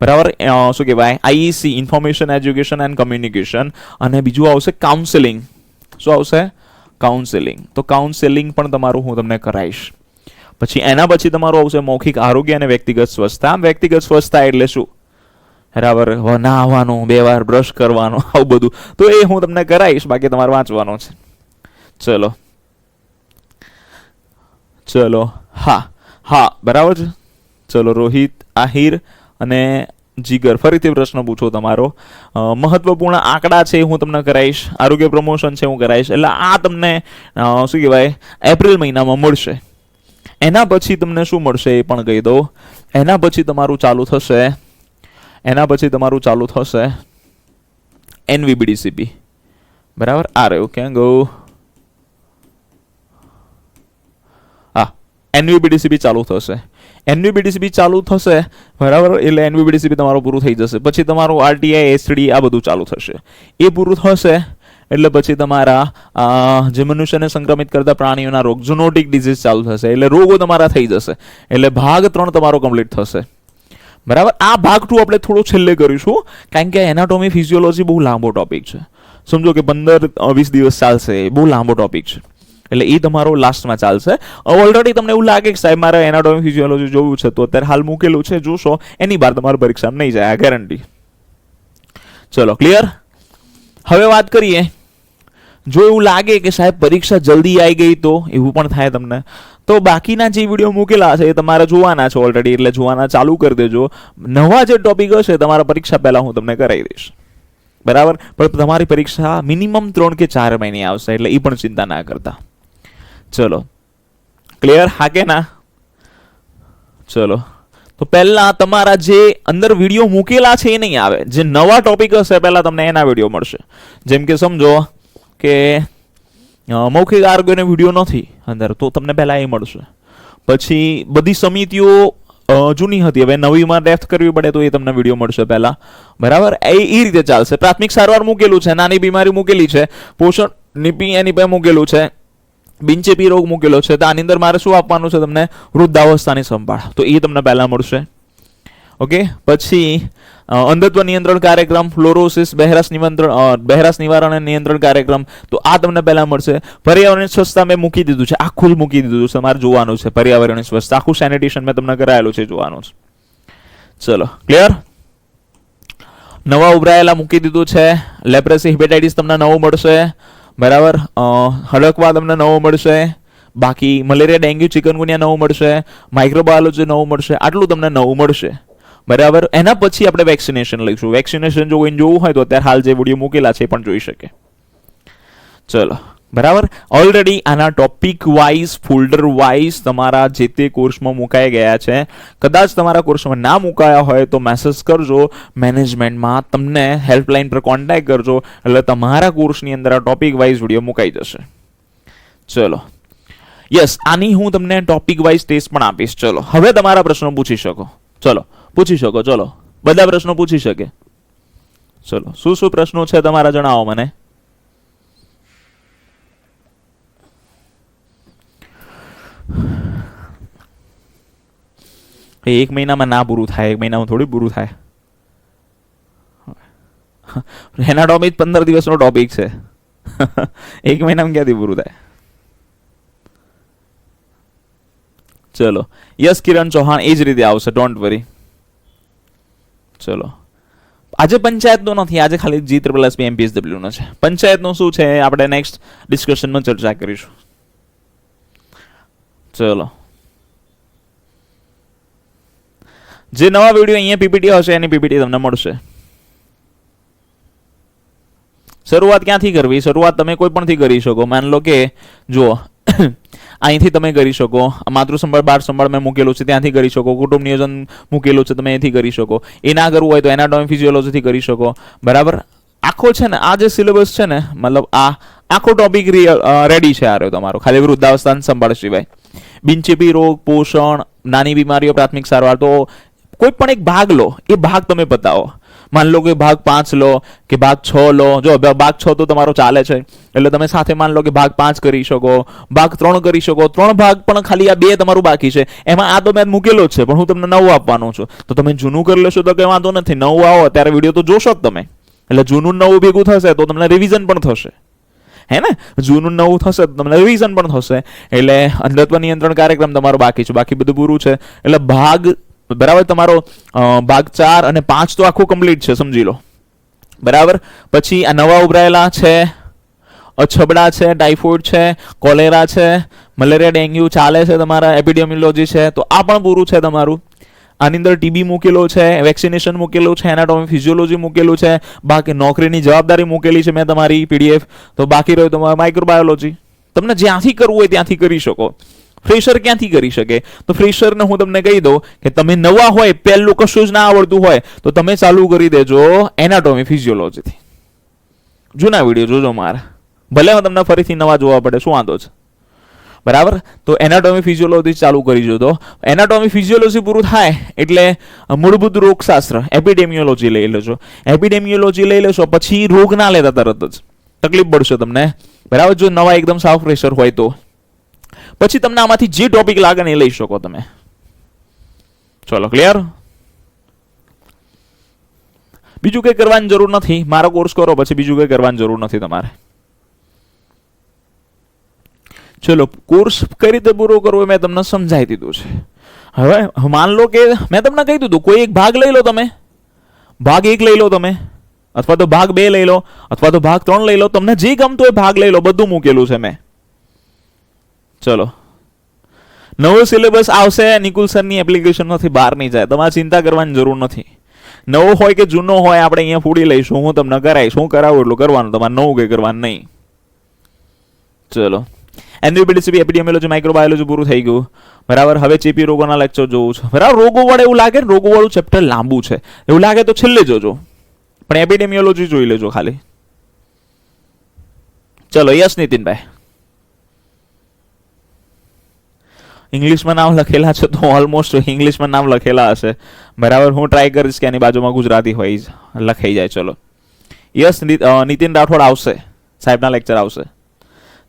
[SPEAKER 1] બરાબર શું કહેવાય IEC, information education and communication. અને બીજું આવશે કાઉન્સેલિંગ. શું આવશે? કાઉન્સેલિંગ. તો કાઉન્સેલિંગ પણ તમારું હું તમને કરાવીશ. પછી એના પછી તમારું આવશે મૌખિક આરોગ્ય અને વ્યક્તિગત સ્વચ્છતા. વ્યક્તિગત સ્વચ્છતા એટલે શું? બરાબર, નાહવાનું, 2 વાર બ્રશ કરવાનું, આવું બધું. તો એ હું તમને કરાવીશ, બાકી તમારે વાંચવાનું છે. ચલો ચલો હા બરાબર છે. ચલો રોહિત, આહિર અને જીગર, ફરીથી પ્રશ્ન પૂછો તમારો. મહત્વપૂર્ણ આંકડા છે હું તમને કરાવીશ, આરોગ્ય પ્રમોશન છે હું કરાવીશ. એટલે આ તમને શું કહેવાય એપ્રિલ મહિનામાં મળશે. એના પછી તમને શું મળશે એ પણ કહી દઉં. એના પછી તમારું ચાલુ થશે એનવીબીડીસીપી. બરાબર, આ રહ્યું ક્યાં ગયું? એનવીબીડીસીપી ચાલુ થશે. બરાબર, એટલે એનવીબીડીસીપી તમારું પૂરું થઈ જશે. પછી તમારું આરટીઆઈ, એસટી આ બધું ચાલુ થશે. એ પૂરું થશે એટલે પછી તમારા જે મનુષ્યને સંક્રમિત કરતા પ્રાણીઓના રોગ, ઝૂનોટિક ડિઝીઝ ચાલુ થશે. એટલે રોગો તમારા થઈ જશે. એટલે ભાગ 3 તમારો કમ્પ્લીટ થશે. બરાબર, આ ભાગ 2 આપણે થોડું છેલ્લે કરીશું, કારણ કે એનાટોમી ફિઝિયોલોજી બહુ લાંબો ટોપિક છે. સમજો કે 15-20 દિવસ ચાલશે, બહુ લાંબો ટોપિક છે. એટલે એ તમારો લાસ્ટમાં ચાલશે. ઓલરેડી તમને એવું લાગે કે સાહેબ મારે એનાટોમી ફિઝિયોલોજી જોવું છે, તો અત્યારે હાલ મૂકેલું છે, જોશો એની બાર તમારી પરીક્ષામાં નહીં જાય, આ ગેરંટી. ચલો ક્લિયર. હવે વાત કરીએ, જો એવું લાગે કે સાહેબ પરીક્ષા જલ્દી આવી ગઈ, તો એવું પણ થાય તમને, તો બાકીના જે વિડીયો મૂકેલા છે એ તમારે જોવાના છે ઓલરેડી, એટલે જોવાના ચાલુ કરી દેજો. નવા જે ટોપિક હશે તમારા પરીક્ષા પહેલા હું તમને કરાવી દઈશ. બરાબર, પણ તમારી પરીક્ષા મિનિમમ 3 કે 4 મહિને આવશે, એટલે એ પણ ચિંતા ના કરતા. ચલો ક્લિયર, હા કે ના? ચલો તો પહેલા તમારા જે અંદર વિડીયો મૂકેલા છે એ નહીં આવે, જે નવા ટોપિક હશે પહેલા તમને એના વિડીયો મળશે. જેમ કે સમજો કે મૌખિક આરોગ્યનો વિડીયો નથી અંદર, તો તમને પહેલા એ મળશે. પછી બધી સમિતિઓ જૂની હતી, હવે નવીમાં ડેપ્થ કરવી પડે તો એ તમને વિડીયો મળશે પહેલા. બરાબર, એ રીતે ચાલશે. પ્રાથમિક સારવાર મૂકેલું છે, નાની બીમારી મૂકેલી છે, પોષણ નીપી એની પાસે મૂકેલું છે, બિનચેપી રોગ મૂકેલો છે. તો આની અંદર મારે શું આપવાનું છે તમને? વૃદ્ધાવસ્થાની સંભાળ, તો એ તમને પહેલા મળશે. ઓકે, પછી અંધત્વ નિયંત્રણ કાર્યક્રમ, ફ્લોરોસિસ, બહેરાશ નિવારણ અને નિયંત્રણ કાર્યક્રમ, તો આ તમને પહેલા મળશે. પર્યાવરણીય સ્વચ્છતા મેં મૂકી દીધું છે, આખું જ મૂકી દીધું છે, તમારે જોવાનું છે. પર્યાવરણીય સ્વચ્છતા આખું સેનિટેશન મેં તમને કરાયેલું છે, જોવાનું છે. ચલો ક્લિયર. નવા ઉભરાયેલા મૂકી દીધું છે. લેપ્રેસી, હિપેટાઇટિસ તમને નવું મળશે. બરાબર, હડકવા તમને નવો મળશે. બાકી મલેરિયા, ડેન્ગ્યુ, ચિકનગુનિયા નવું મળશે. માઇક્રોબાયોલોજી નવું મળશે. આટલું તમને નવું મળશે. બરાબર, એના પછી આપણે વેક્સિનેશન લઈશું. વેક્સિનેશન જો કોઈને જોવું હોય તો અત્યારે હાલ જે વિડીયો મૂકેલા છે એ પણ જોઈ શકે. ચલો બરાબર, ઓલરેડી આના ટોપિક વાઇઝ, ફોલ્ડર વાઇઝ તમારા જે તે કોર્સમાં મુકાઈ ગયા છે. કદાચ તમારા કોર્સમાં ના મુકાયા હોય તો મેસેજ કરજો મેનેજમેન્ટમાં, તમને હેલ્પલાઇન પર કોન્ટેક્ટ કરજો, એટલે તમારા કોર્સની અંદર આ ટોપિક વાઇઝ વિડીયો મુકાઈ જશે. ચલો યસ, આની હું તમને ટોપિક વાઇઝ ટેસ્ટ પણ આપીશ. ચલો હવે તમારા પ્રશ્નો પૂછી શકો. ચલો પૂછી શકો. ચલો બધા પ્રશ્નો પૂછી શકે. ચલો શું શું પ્રશ્નો છે તમારા, જણાવો મને. એક મહિનામાં ના પૂરું થાય, એક મહિનામાં થોડી પૂરું થાય. એનાટોમી 15 દિવસનો ટોપિક છે. એક મહિનામાં ક્યાંથી પૂરું થાય? ચલો યસ કિરણ ચૌહાણ, એ જ રીતે આવશે, ડોન્ટ વરી. ચલો આજે પંચાયતનો નથી, આજે ખાલી G++ MPSW નો છે. પંચાયતનું શું છે આપણે નેક્સ્ટ ડિસ્કશનમાં ચર્ચા કરીશું. ચલો જે નવા વિડીયો અહીંયા પીપીટી હશે એની પીપીટી તમને મળશે. શરૂઆત ક્યાંથી કરવી? શરૂઆત તમે કોઈ પણથી કરી શકો. માન લો કે જુઓ અહીંથી તમે કરી શકો, માતૃ સંભાળ, બાળ સંભાળ મેં મૂકેલું છે ત્યાંથી કરી શકો, કુટુંબ નિયોજન મૂકેલું છે તમે એથી કરી શકો. એ ના કરવું હોય તો એનાટોમી ફિઝિયોલોજીથી કરી શકો. બરાબર, આખો છે ને આ જે સિલેબસ છે ને, મતલબ આ આખો ટોપિક રેડી છે. આ રહ્યો તમારો, ખાલી વૃદ્ધાવસ્થાની સંભાળ સિવાય. બિનચેપી રોગ, પોષણ, નાની બીમારીઓ, પ્રાથમિક સારવાર, તો કોઈ પણ એક ભાગ લો, એ ભાગ તમે બતાવો. માન લો કે ભાગ 5 લો કે ભાગ 6 લો. જો ભાગ 6 તો તમારો ચાલે છે, એટલે તમે સાથે માન લો કે ભાગ 5 કરી શકો, ભાગ 3 કરી શકો. 3 ભાગ પણ ખાલી આ 2 તમારું બાકી છે, એમાં આ તો મેં મૂકેલો જ છે, પણ હું તમને નવું આપવાનું છું. તો તમે જૂનું કરી લેશો તો કઈ વાંધો નથી, નવું આવો ત્યારે વિડીયો તો જોશો જ તમે. એટલે જૂનું નવું ભેગું થશે તો તમને રિવિઝન પણ થશે, હે ને? જૂનું નવું થશે તો તમને રિવિઝન પણ થશે. એટલે અંધત્વ નિયંત્રણ કાર્યક્રમ તમારો બાકી છે, બાકી બધું પૂરું છે. એટલે ભાગ બરાબર તમારો ભાગ 4 અને 5 તો આખું કમ્પ્લીટ છે, સમજી લો. બરાબર, પછી આ નવા ઉભરાયેલા છે છબડા છે, ટાઇફોઇડ છે, કોલેરા છે, મલેરિયા, ડેન્ગ્યુ ચાલે છે, તમારા એપિડેમિયોલોજી છે, તો આ પણ પૂરું છે તમારું. આની અંદર ટીબી મૂકેલો છે, વેક્સિનેશન મૂકેલું છે, એનાટોમી ફિઝિયોલોજી મૂકેલું છે, બાકી નોકરીની જવાબદારી મૂકેલી છે મેં તમારી પીડીએફ. તો બાકી રહ્યું તમારું માઇક્રોબાયોલોજી. તમને જ્યાંથી કરવું હોય ત્યાંથી કરી શકો. ફ્રેશર ક્યાંથી કરી શકે? તો ફ્રેશરને હું તમને કહી દઉં કે તમે નવા હોય, પહેલું કશું જ ના આવડતું હોય તો તમે ચાલુ કરી દેજો એનાટોમી ફિઝિયોલોજીથી. જૂના વિડીયો જોજો મારા, ભલે તમને ફરીથી નવા જોવા પડે, શું વાંધો છે? બરાબર. તો એનાટોમી ફિઝિયોલોજી ચાલુ કરી દો. એનાટોમી ફિઝિયોલોજી પૂરું થાય એટલે મૂળભૂત રોગશાસ્ત્ર એપિડેમિયોલોજી લઈ લેજો. એપિડેમિયોલોજી લઈ લેશો પછી રોગ ના લેતા તરત જ તકલીફ પડશે તમને. બરાબર. જો નવા એકદમ સાવ ફ્રેશર હોય તો પછી તમને આમાંથી જે ટોપિક લાગે ને એ લઈ શકો તમે. ચલો, ક્લિયર? બીજું કંઈ કરવાની જરૂર નથી. મારો કોર્સ કરો પછી બીજું કંઈ કરવાની જરૂર નથી તમારે. ચલો, કોર્સ કઈ રીતે પૂરો કરવો મેં તમને સમજાવી દીધું છે. હવે માન લો કે મેં તમને કહી દીધું કોઈ એક ભાગ લઈ લો તમે, ભાગ 1 લઈ લો તમે, અથવા તો ભાગ 2 લઈ લો, અથવા તો ભાગ 3 લઈ લો. તમને જે ગમતો હોય ભાગ લઈ લો, બધું મૂકેલું છે મેં. ચલો, નવો સિલેબસ આવશે. નિકુલ સરની એપ્લિકેશનમાંથી બહાર નહીં જાય, તમારે ચિંતા કરવાની જરૂર નથી. નવો હોય કે જૂનો હોય આપણે અહીંયા ફૂડી લઈશું. હું તમને કરાવીશ, હું કરાવું એટલું કરવાનું, તમારે નવું કંઈ કરવાનું નહીં. ચલો, એન્ડ્રોબિલિટી, એપિડેમિયોલોજી, માઇક્રોબાયોલોજી પૂરું થઈ ગયું. બરાબર. હવે ચેપી રોગોના લેક્ચર જોવું છે. બરાબર. રોગો વડે એવું લાગે ને રોગો વાળું ચેપ્ટર લાંબુ છે એવું લાગે તો છેલ્લે જોજો, પણ એપિડેમિયોલોજી જોઈ લેજો ખાલી. ચલો, યસ નીતિનભાઈ. ઇંગ્લિશમાં નામ લખેલા છે તો ઓલમોસ્ટ ઇંગ્લિશમાં નામ લખેલા હશે. બરાબર. હું ટ્રાય કરીશ કે એની બાજુમાં ગુજરાતી હોય લખાઈ જાય. ચલો, યસ નીતિન રાઠોડ આવશે, સાહેબના લેક્ચર આવશે.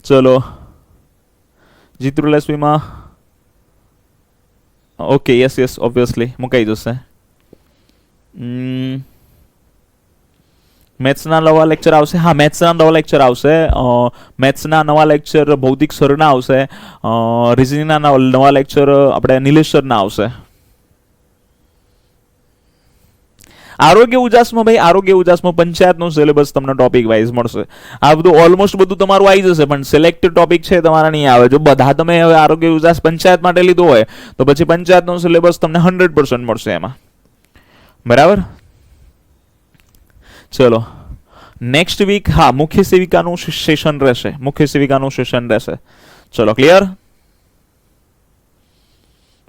[SPEAKER 1] ચલો, જીતુલ એસપીમાં ઓકે, યસ ઓબ્વિયસલી મુકાઈ જશે. મેથ્સના નવા લેક્ચર આવશે. હા, મેથ્સના નવા લેક્ચર આવશે. મેથ્સના નવા લેક્ચર ભૌતિક સરના આવશે. રિઝનિંગના નવા લેક્ચર આપણે નિલેશ સરના આવશે. આરોગ્ય ઉજાસમાં ભાઈ, આરોગ્ય ઉજાસમાં પંચાયતનો સિલેબસ તમને ટોપિક વાઇઝ મળશે. આ બધું ઓલમોસ્ટ બધું તમારું આવી જશે, પણ સિલેક્ટેડ ટોપિક છે તમારા નહીં આવે. જો બધા તમે હવે આરોગ્ય ઉજાસ પંચાયત માટે લીધો હોય તો પછી પંચાયતનો સિલેબસ તમને 100% મળશે એમાં. બરાબર. ચલો, નેક્સ્ટ વીક હા મુખ્ય સેવિકાનું સેશન રહેશે. મુખ્ય સેવિકાનું સેશન રહેશે. ચલો, ક્લિયર?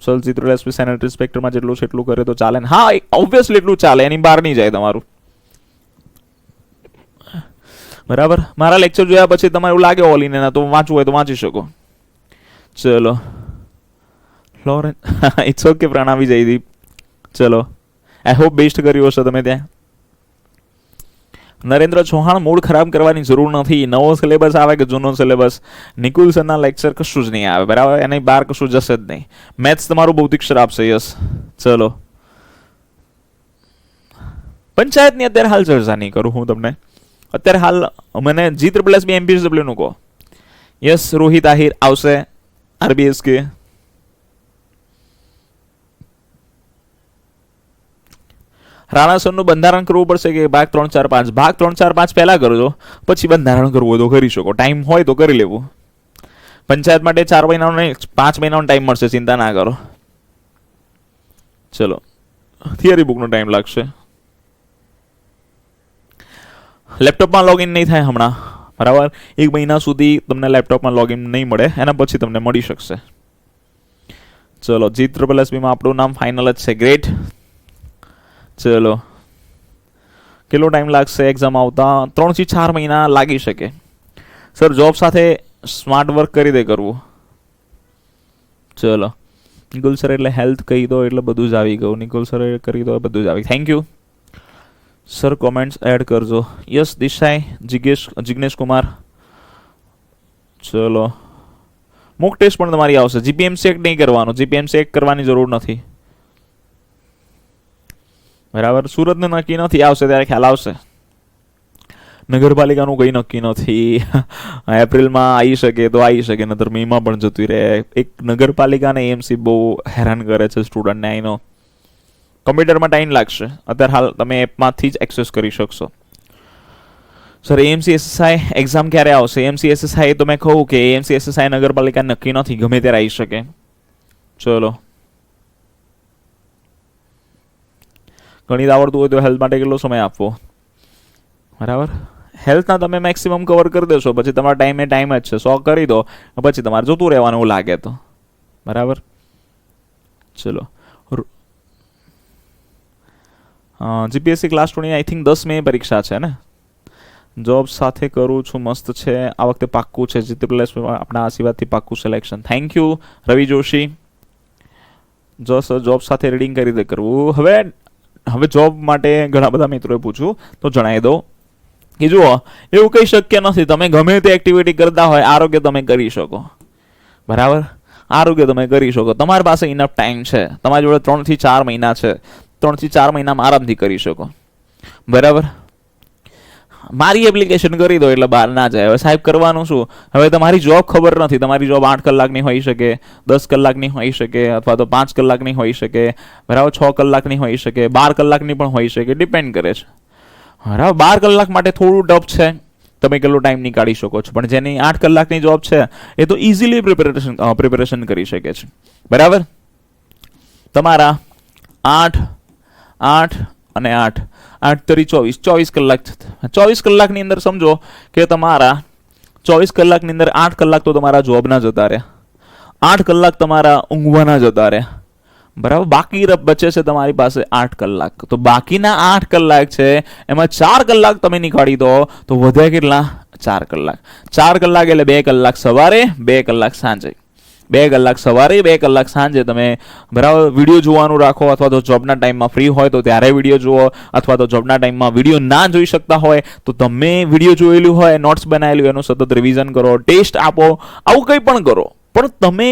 [SPEAKER 1] ચલચિત્ર એસપી સેનેટરી ઇન્સ્પેક્ટરમાં જેટલું છે એટલું કરે તો ચાલે ને? હા, ઓબ્વિયસલી એટલું ચાલે, એની બહાર નહીં જાય તમારું. બરાબર. મારા લેક્ચર જોયા પછી તમારે એવું લાગે ઓલ ઇન એના તો વાંચવું હોય તો વાંચી શકો. ચલો, ફ્લોરેન ઇટ્સ ઓકે, પ્રણામી જયદીપ. ચલો, આઈ હોપ બેસ્ટ કર્યું હશે તમે ત્યાં. નરેન્દ્ર ચૌહાણ, મૂડ ખરાબ કરવાની જરૂર નથી. નવો સિલેબસ આવે કે જૂનો સિલેબસ, નિકુલ સરના લેક્ચર કશું જ નહીં આવે. બરાબર. એની બહાર કશું જશે જ નહીં. મેથ્સ તમારું ભૌતિક સર આપશે. યસ. ચલો, પંચાયતની અત્યારે હાલ ચર્ચા નહીં કરું હું તમને. અત્યારે હાલ મને G++B MPSW નું કહો. યસ, રોહિત આહિર આવશે. RBSK. રાણા સરનું બંધારણ કરવું પડશે કે ભાગ 3, 4, 5? ભાગ 3, 4, 5 પહેલા કરજો, પછી બંધારણ કરવું હોય તો કરી શકો. ટાઈમ હોય તો કરી લેવું. પંચાયત માટે 4 મહિનાનો નહીં, 5 મહિનાનો ટાઈમ મળશે, ચિંતા ના કરો. ચલો, થિયરી બુકનો ટાઈમ લાગશે. લેપટોપમાં લોગિન નહીં થાય હમણાં. બરાબર. 1 મહિના સુધી તમને લેપટોપમાં લોગિન નહીં મળે, એના પછી તમને મળી શકશે. ચલો, G++Bમાં આપણું નામ ફાઇનલ જ છે. ગ્રેટ. ચલો, કેટલો ટાઈમ લાગશે એક્ઝામ આવતા? 3 થી 4 મહિના લાગી શકે. સર, જોબ સાથે સ્માર્ટ વર્ક કરી દે કરવું. ચલો, નિકુલ સર એટલે હેલ્થ કહી દો એટલે બધું જ આવી ગયું. નિકુલ સર કરી દો બધું જ આવી. Thank you sir. Comments add કરજો. યસ, દિશાઈ, જિગ્નેશ કુમાર. ચલો, મોક ટેસ્ટ પણ તમારી આવશે. જીપીએમસી એક નહીં કરવાનું, જીપીએમસી એક કરવાની જરૂર નથી. બરાબર. સુરતને નક્કી નથી, આવશે ત્યારે ખ્યાલ આવશે. નગરપાલિકાનું કંઈ નક્કી નથી. એપ્રિલમાં આવી શકે તો આવી શકે, નતર મેમાં પણ જતું રહે. એક નગરપાલિકાને એએમસી બહુ હેરાન કરે છે સ્ટુડન્ટને. આઈનો કમ્પ્યુટરમાં ટાઈમ લાગશે. અત્યારે હાલ તમે એપમાંથી જ એક્સેસ કરી શકશો. સર એએમસી એક્ઝામ ક્યારે આવશે? એએમસી તો મેં કહું કે એએમસી નગરપાલિકા નક્કી નથી, ગમે ત્યારે આવી શકે. ચલો, ગણિત આવડતું હોય તો હેલ્થ માટે કેટલો સમય આપવો? બરાબર, હેલ્થના તમે મેક્સિમમ કવર કરી દેશો, પછી તમારા ટાઈમ જ છે, 100 કરી દો, પછી તમારે જોતું રહેવાનું એવું લાગે તો. બરાબર, ચલો. જીપીએસસી ક્લાસ 20 આઈ થિંક 10 મે પરીક્ષા છે ને? જોબ સાથે કરું છું, મસ્ત છે. આ વખતે પાક્કું છે જીતે પ્લસ આપણા આશીર્વાદથી પાક્કું સિલેક્શન. થેન્ક યુ રવિ જોશી. જો સર જોબ સાથે રીડિંગ કઈ રીતે કરવું? હવે જોબ માટે ઘણા બધા મિત્રોએ પૂછ્યું તો જણાવી દો કે જુઓ, એવું કંઈ શક્ય નથી. તમે ગમે તે એક્ટિવિટી કરતા હોય, આરોગ્ય તમે કરી શકો. બરાબર, આરોગ્ય તમે કરી શકો. તમારી પાસે ઇનફ ટાઈમ છે, તમારી જોડે 3 થી 4 મહિના છે. 3 થી 4 મહિનામાં આરામથી કરી શકો. બરાબર, મારી એપ્લિકેશન કરી દો એટલે બહાર ના જાય. હવે સાહેબ કરવાનું શું? હવે તમારી જોબ ખબર નથી. તમારી જોબ 8 કલાકની હોઈ શકે, 10 કલાકની હોઈ શકે, અથવા તો 5 કલાકની હોઈ શકે. બરાબર, 6 કલાકની હોઈ શકે, 12 કલાકની પણ હોઈ શકે, ડિપેન્ડ કરે છે. બરાબર, 12 કલાક માટે થોડું ટફ છે, તમે કેટલો ટાઈમ નીકાળી શકો છો. પણ જેની 8 કલાકની જોબ છે એ તો ઇઝીલી પ્રિપેરેશન કરી શકે છે. બરાબર, તમારા 8 અને 8 તરી 24 કલાક. 24 કલાકની અંદર સમજો કે તમારા 24 કલાકની અંદર 8 કલાક તો તમારા જોબના જતા રહ્યા, 8 કલાક તમારા ઊંઘવાના જતા રહ્યા. બરાબર, બાકી બચે છે તમારી પાસે 8 કલાક. તો બાકીના 8 કલાક છે એમાં 4 કલાક તમે નીકાળી દો તો વધે કેટલા? 4 કલાક. 4 કલાક એટલે 2 કલાક સવારે, 2 કલાક સાંજે. 2 કલાક સવારે, 2 કલાક સાંજે તમે બરાબર વિડીયો જોવાનું રાખો, અથવા તો જોબના ટાઈમમાં ફ્રી હોય તો ત્યારે વિડીયો જુઓ, અથવા તો જોબના ટાઈમમાં વિડીયો ના જોઈ શકતા હોય તો તમે વિડીયો જોયેલું હોય, નોટ્સ બનાવેલું એનું સતત રિવિઝન કરો, ટેસ્ટ આપો, આવું કંઈ પણ કરો. પણ તમે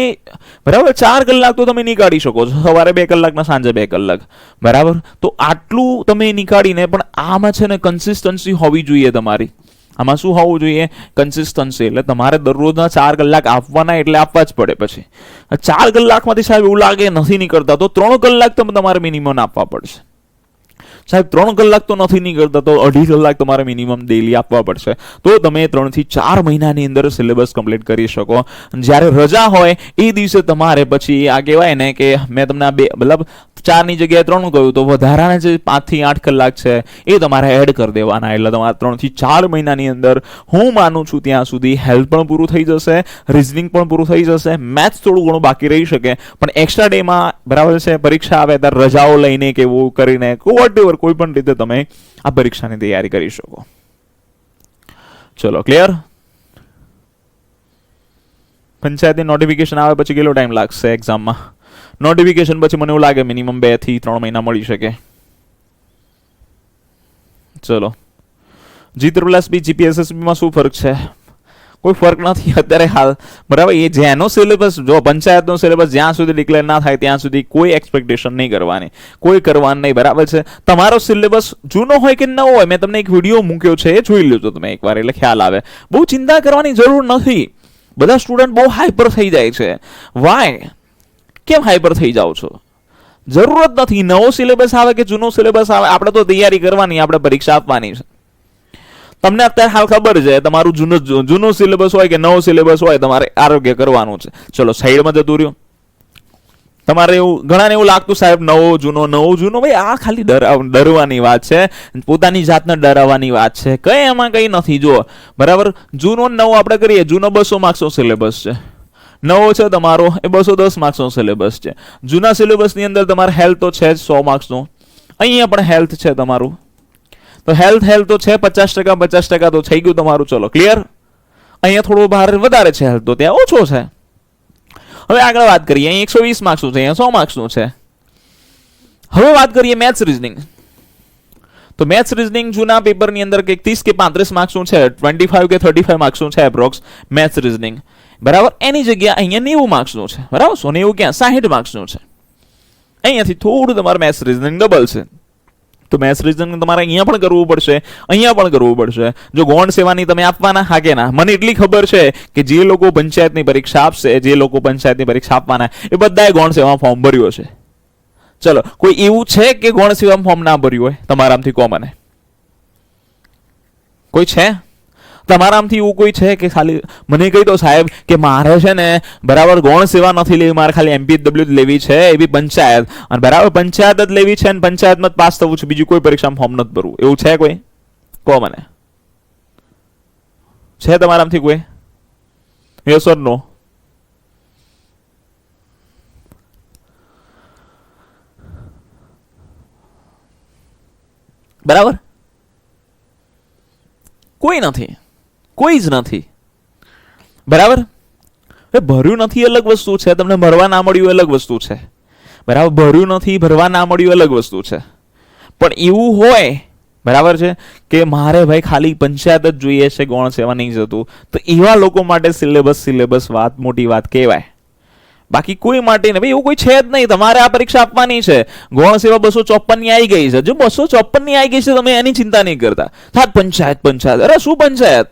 [SPEAKER 1] બરાબર 4 કલાક તો તમે નીકાળી શકો છો, સવારે 2 કલાકના સાંજે 2 કલાક. બરાબર, તો આટલું તમે નીકાળીને પણ આમાં છે ને કન્સિસ્ટન્સી હોવી જોઈએ તમારી. આમાં શું હોવું જોઈએ? કન્સિસ્ટન્સી. એટલે તમારે દરરોજના 4 કલાક આપવાના, એટલે આપવા જ પડે. પછી 4 કલાકમાંથી સાહેબ એવું લાગે નથી નીકળતા તો 3 કલાક તમે તમારે મિનિમમ આપવા પડશે. સાહેબ 3 કલાક તો નથી નીકળતા તો 2.5 કલાક તમારે મિનિમમ ડેલી આપવા પડશે. તો તમે 3 થી 4 મહિનાની અંદર સિલેબસ કમ્પ્લીટ કરી શકો. જ્યારે રજા હોય એ દિવસે તમારે પછી આ કહેવાય ને કે મેં તમને આ મતલબ 4 ની જગ્યાએ 3 કહ્યું, તો વધારાના જે 5 થી 8 કલાક છે એ તમારે એડ કરી દેવાના. એટલે તમારે 3 થી 4 મહિનાની અંદર હું માનું છું ત્યાં સુધી હેલ્થ પણ પૂરું થઈ જશે, રિઝનિંગ પણ પૂરું થઈ જશે, મેથ્સ થોડું ઘણું બાકી રહી શકે, પણ એક્સ્ટ્રા ડેમાં બરાબર છે પરીક્ષા આવે ત્યારે રજાઓ લઈને કે એવું કરીને વોટએવર કોઈ પણ રીતે તમે આ પરીક્ષાની તૈયારી કરી શકો. ચલો, ક્લિયર? પંચાયતની નોટિફિકેશન આવે પછી કેટલો ટાઈમ લાગશે એક્ઝામમાં? નોટિફિકેશન પછી મને એવું લાગે મિનિમમ 2 થી 3 મહિના મળી શકે. ચલો, G+B GPSSB માં શું ફરક છે? કોઈ ફરક નથી અત્યારે હાલ. બરાબર, એ જેનો સિલેબસ, જો પંચાયતનો સિલેબસ જ્યાં સુધી ડિક્લેર ના થાય ત્યાં સુધી કોઈ એક્સપેક્ટેશન નહીં કરવાની, કોઈ કરવાનું નહીં. બરાબર છે, તમારો સિલેબસ જૂનો હોય કે નવો હોય, મેં તમને એક વિડીયો મૂક્યો છે એ જોઈ લેજો તમે એકવાર, એટલે ખ્યાલ આવે. બહુ ચિંતા કરવાની જરૂર નથી. બધા સ્ટુડન્ટ બહુ હાઈપર થઈ જાય છે. વાય? કેમ હાઈપર થઈ જાઓ છો? જરૂરત નથી. નવો સિલેબસ આવે કે જૂનો સિલેબસ આવે, આપણે તો તૈયારી કરવાની, આપણે પરીક્ષા આપવાની છે. તમને અત્યારે હાલ ખબર છે તમારું જૂનો સિલેબસ હોય કે નવો સિલેબસ હોય, તમારે આરોગ્ય કરવાનું છે. ચલો, સાઈડમાં જતું રહ્યું. તમારે એવું ઘણાને એવું લાગતું સાહેબ નવો જૂનો. ભાઈ આ ખાલી ડરવાની વાત છે, પોતાની જાતને ડરાવવાની વાત છે. કઈ એમાં કઈ નથી. જો બરાબર, જૂનો નવો આપણે કરીએ, જૂનો 200 માર્ક્સનો સિલેબસ છે, નવો છે તમારો એ 210 માર્ક્સનો સિલેબસ છે. જૂના સિલેબસની અંદર તમારે હેલ્થ તો છે જ 100 માર્ક્સનો, અહીંયા પણ હેલ્થ છે તમારું, તો હેલ્થ તો છે 50% તો થઈ ગયું તમારું. ચલો, ક્લિયર? અહીંયા થોડું બહાર વધારે છે હેલ્થ, તો ત્યાં ઓછો છે. હવે આગળ વાત કરીએ. અહીં 120 માર્ક્સનું છે, અહીંયા 100 માર્ક્સનું છે. હવે વાત કરીએ મેથ્સ રીઝનિંગ. તો મેથ્સ રીઝનિંગ જૂના પેપરની અંદર કંઈક 30 કે 35 માર્ક્સનું છે, 25 કે 35 માર્ક્સનું છે એપ્રોક્સ મેથ્સ રીઝનિંગ. બરાબર, એની જગ્યા અહીંયા 90 માર્ક્સનું છે. બરાબર, 90 ક્યાં? 60 માર્ક્સનું છે. અહીંયાથી થોડું તમારે મેથ્સ રીઝનિંગ ડબલ છે. તો મેથ્સ રીઝનિંગ તમારે અહીંયા પણ કરવું પડશે, અહીંયા પણ કરવું પડશે. જો ગૌણ સેવાની તમે આપવાના, હા કે ના? મને એટલી ખબર છે કે જે લોકો પંચાયતની પરીક્ષા આપશે, જે લોકો પંચાયતની પરીક્ષા આપવાના, એ બધાએ ગૌણ સેવા ફોર્મ ભર્યું હશે. ચલો, કોઈ એવું છે કે ગૌણ સેવા ફોર્મ ના ભર્યું હોય તમારામાંથી? કોમન કોઈ છે તમારામાંથી એવું કોઈ છે કે ખાલી મને કહી દો સાહેબ કે મારે છે ને બરાબર ગૌણ સેવા નથી લેવી, મારે ખાલી MPSW જ લેવી છે, એ બી પંચાયત, અને બરાબર પંચાયત જ લેવી છે અને પંચાયતમાં પાસ થવું છે, બીજું કોઈ પરીક્ષામાં ફોર્મ નથી ભરવું, એવું છે કોઈ? કહો મને, છે તમારામાંથી કોઈ? યસ ઓર નો? બરાબર, કોઈ નથી, કોઈ જ નથી. બરાબર, ભર્યું નથી અલગ વસ્તુ છે, તમને ભરવા ના મળ્યું અલગ વસ્તુ છે. બરાબર, ભર્યું નથી, ભરવા ના મળ્યું અલગ વસ્તુ છે. પણ એવું હોય બરાબર છે કે મારે ભાઈ ખાલી પંચાયત જ જોઈએ છે, ગૌણ સેવા નહીં જતું, તો એવા લોકો માટે સિલેબસ વાત મોટી વાત કહેવાય. બાકી કોઈ માટે નહીં ભાઈ, એવું કોઈ છે જ નહીં. તમારે આ પરીક્ષા આપવાની છે, ગૌણ સેવા 254 ની આવી ગઈ છે. જો 254 ની આવી ગઈ છે, તમે એની ચિંતા નહીં કરતા. થાત પંચાયત પંચાયત, અરે શું પંચાયત?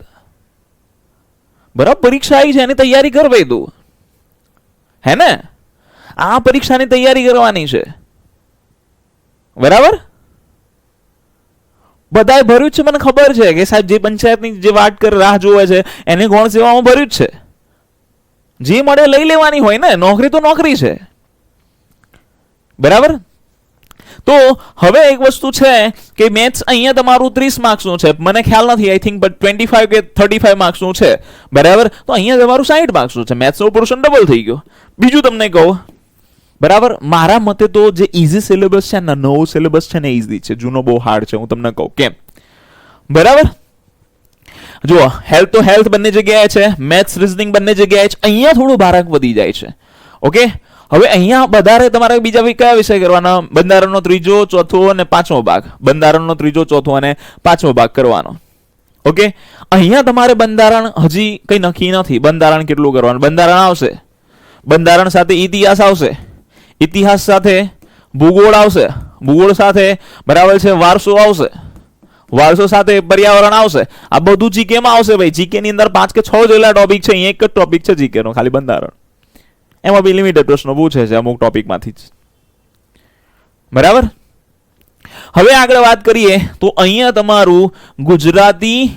[SPEAKER 1] બરાબર, પરીક્ષા આવી છે, એની તૈયારી કર ભાઈ તું, હે ને? આ પરીક્ષાની તૈયારી કરવાની છે. બરાબર, બધાએ ભર્યું છે, મને ખબર છે કે સાહેબ જે પંચાયતની જે વાત કરે રાહ જોવે છે એને ગૌણ સેવામાં ભર્યું જ છે. જે મળે લઈ લેવાની હોય ને, નોકરી તો નોકરી છે. બરાબર, તો હવે એક વસ્તુ છે કે મેથ્સ અહીંયા તમારું 30 માર્ક્સનું છે, મને ખ્યાલ નથી, આઈ થિંક બટ 25 કે 35 માર્ક્સનું છે. બરાબર, તો અહીંયા તમારું 60 માર્ક્સનું છે, મેથ્સનો પોર્શન ડબલ થઈ ગયો. બીજું તમને કહું, બરાબર, મારા મતે તો જે ઇઝી સિલેબસ છે ને, નવો સિલેબસ છે ને, ઇઝી છે, જૂનો બહુ હાર્ડ છે. હું તમને કહું કેમ. બરાબર, જુઓ, હેલ્થ તો હેલ્થ બંને જગ્યાએ છે, મેથ્સ રીઝનિંગ બંને જગ્યાએ છે. અહીંયા થોડું ભારાક વધી જાય છે. ઓકે, હવે અહીંયા વધારે તમારે બીજા કયા વિષય કરવાના? બંધારણનો ત્રીજો, ચોથો અને પાંચમો ભાગ. બંધારણનો ત્રીજો, ચોથો અને પાંચમો ભાગ કરવાનો. ઓકે, અહીંયા તમારે બંધારણ હજી કઈ નક્કી નથી. બંધારણ કેટલું કરવાનું? બંધારણ આવશે, બંધારણ સાથે ઇતિહાસ આવશે, ઇતિહાસ સાથે ભૂગોળ આવશે, ભૂગોળ સાથે બરાબર છે વારસો આવશે, વારસો સાથે પર્યાવરણ આવશે. આ બધું જીકે માં આવશે ભાઈ. જીકે ની અંદર 5 કે 6 જેટલા ટોપિક છે, અહીંયા એક જ ટોપિક છે જીકે નો, ખાલી બંધારણ. એમાં બી લિમિટેડ પ્રશ્નો પૂછે છે અમુક ટોપિક માંથી જ. બરાબર, હવે આગળ વાત કરીએ તો અહીંયા તમારું ગુજરાતી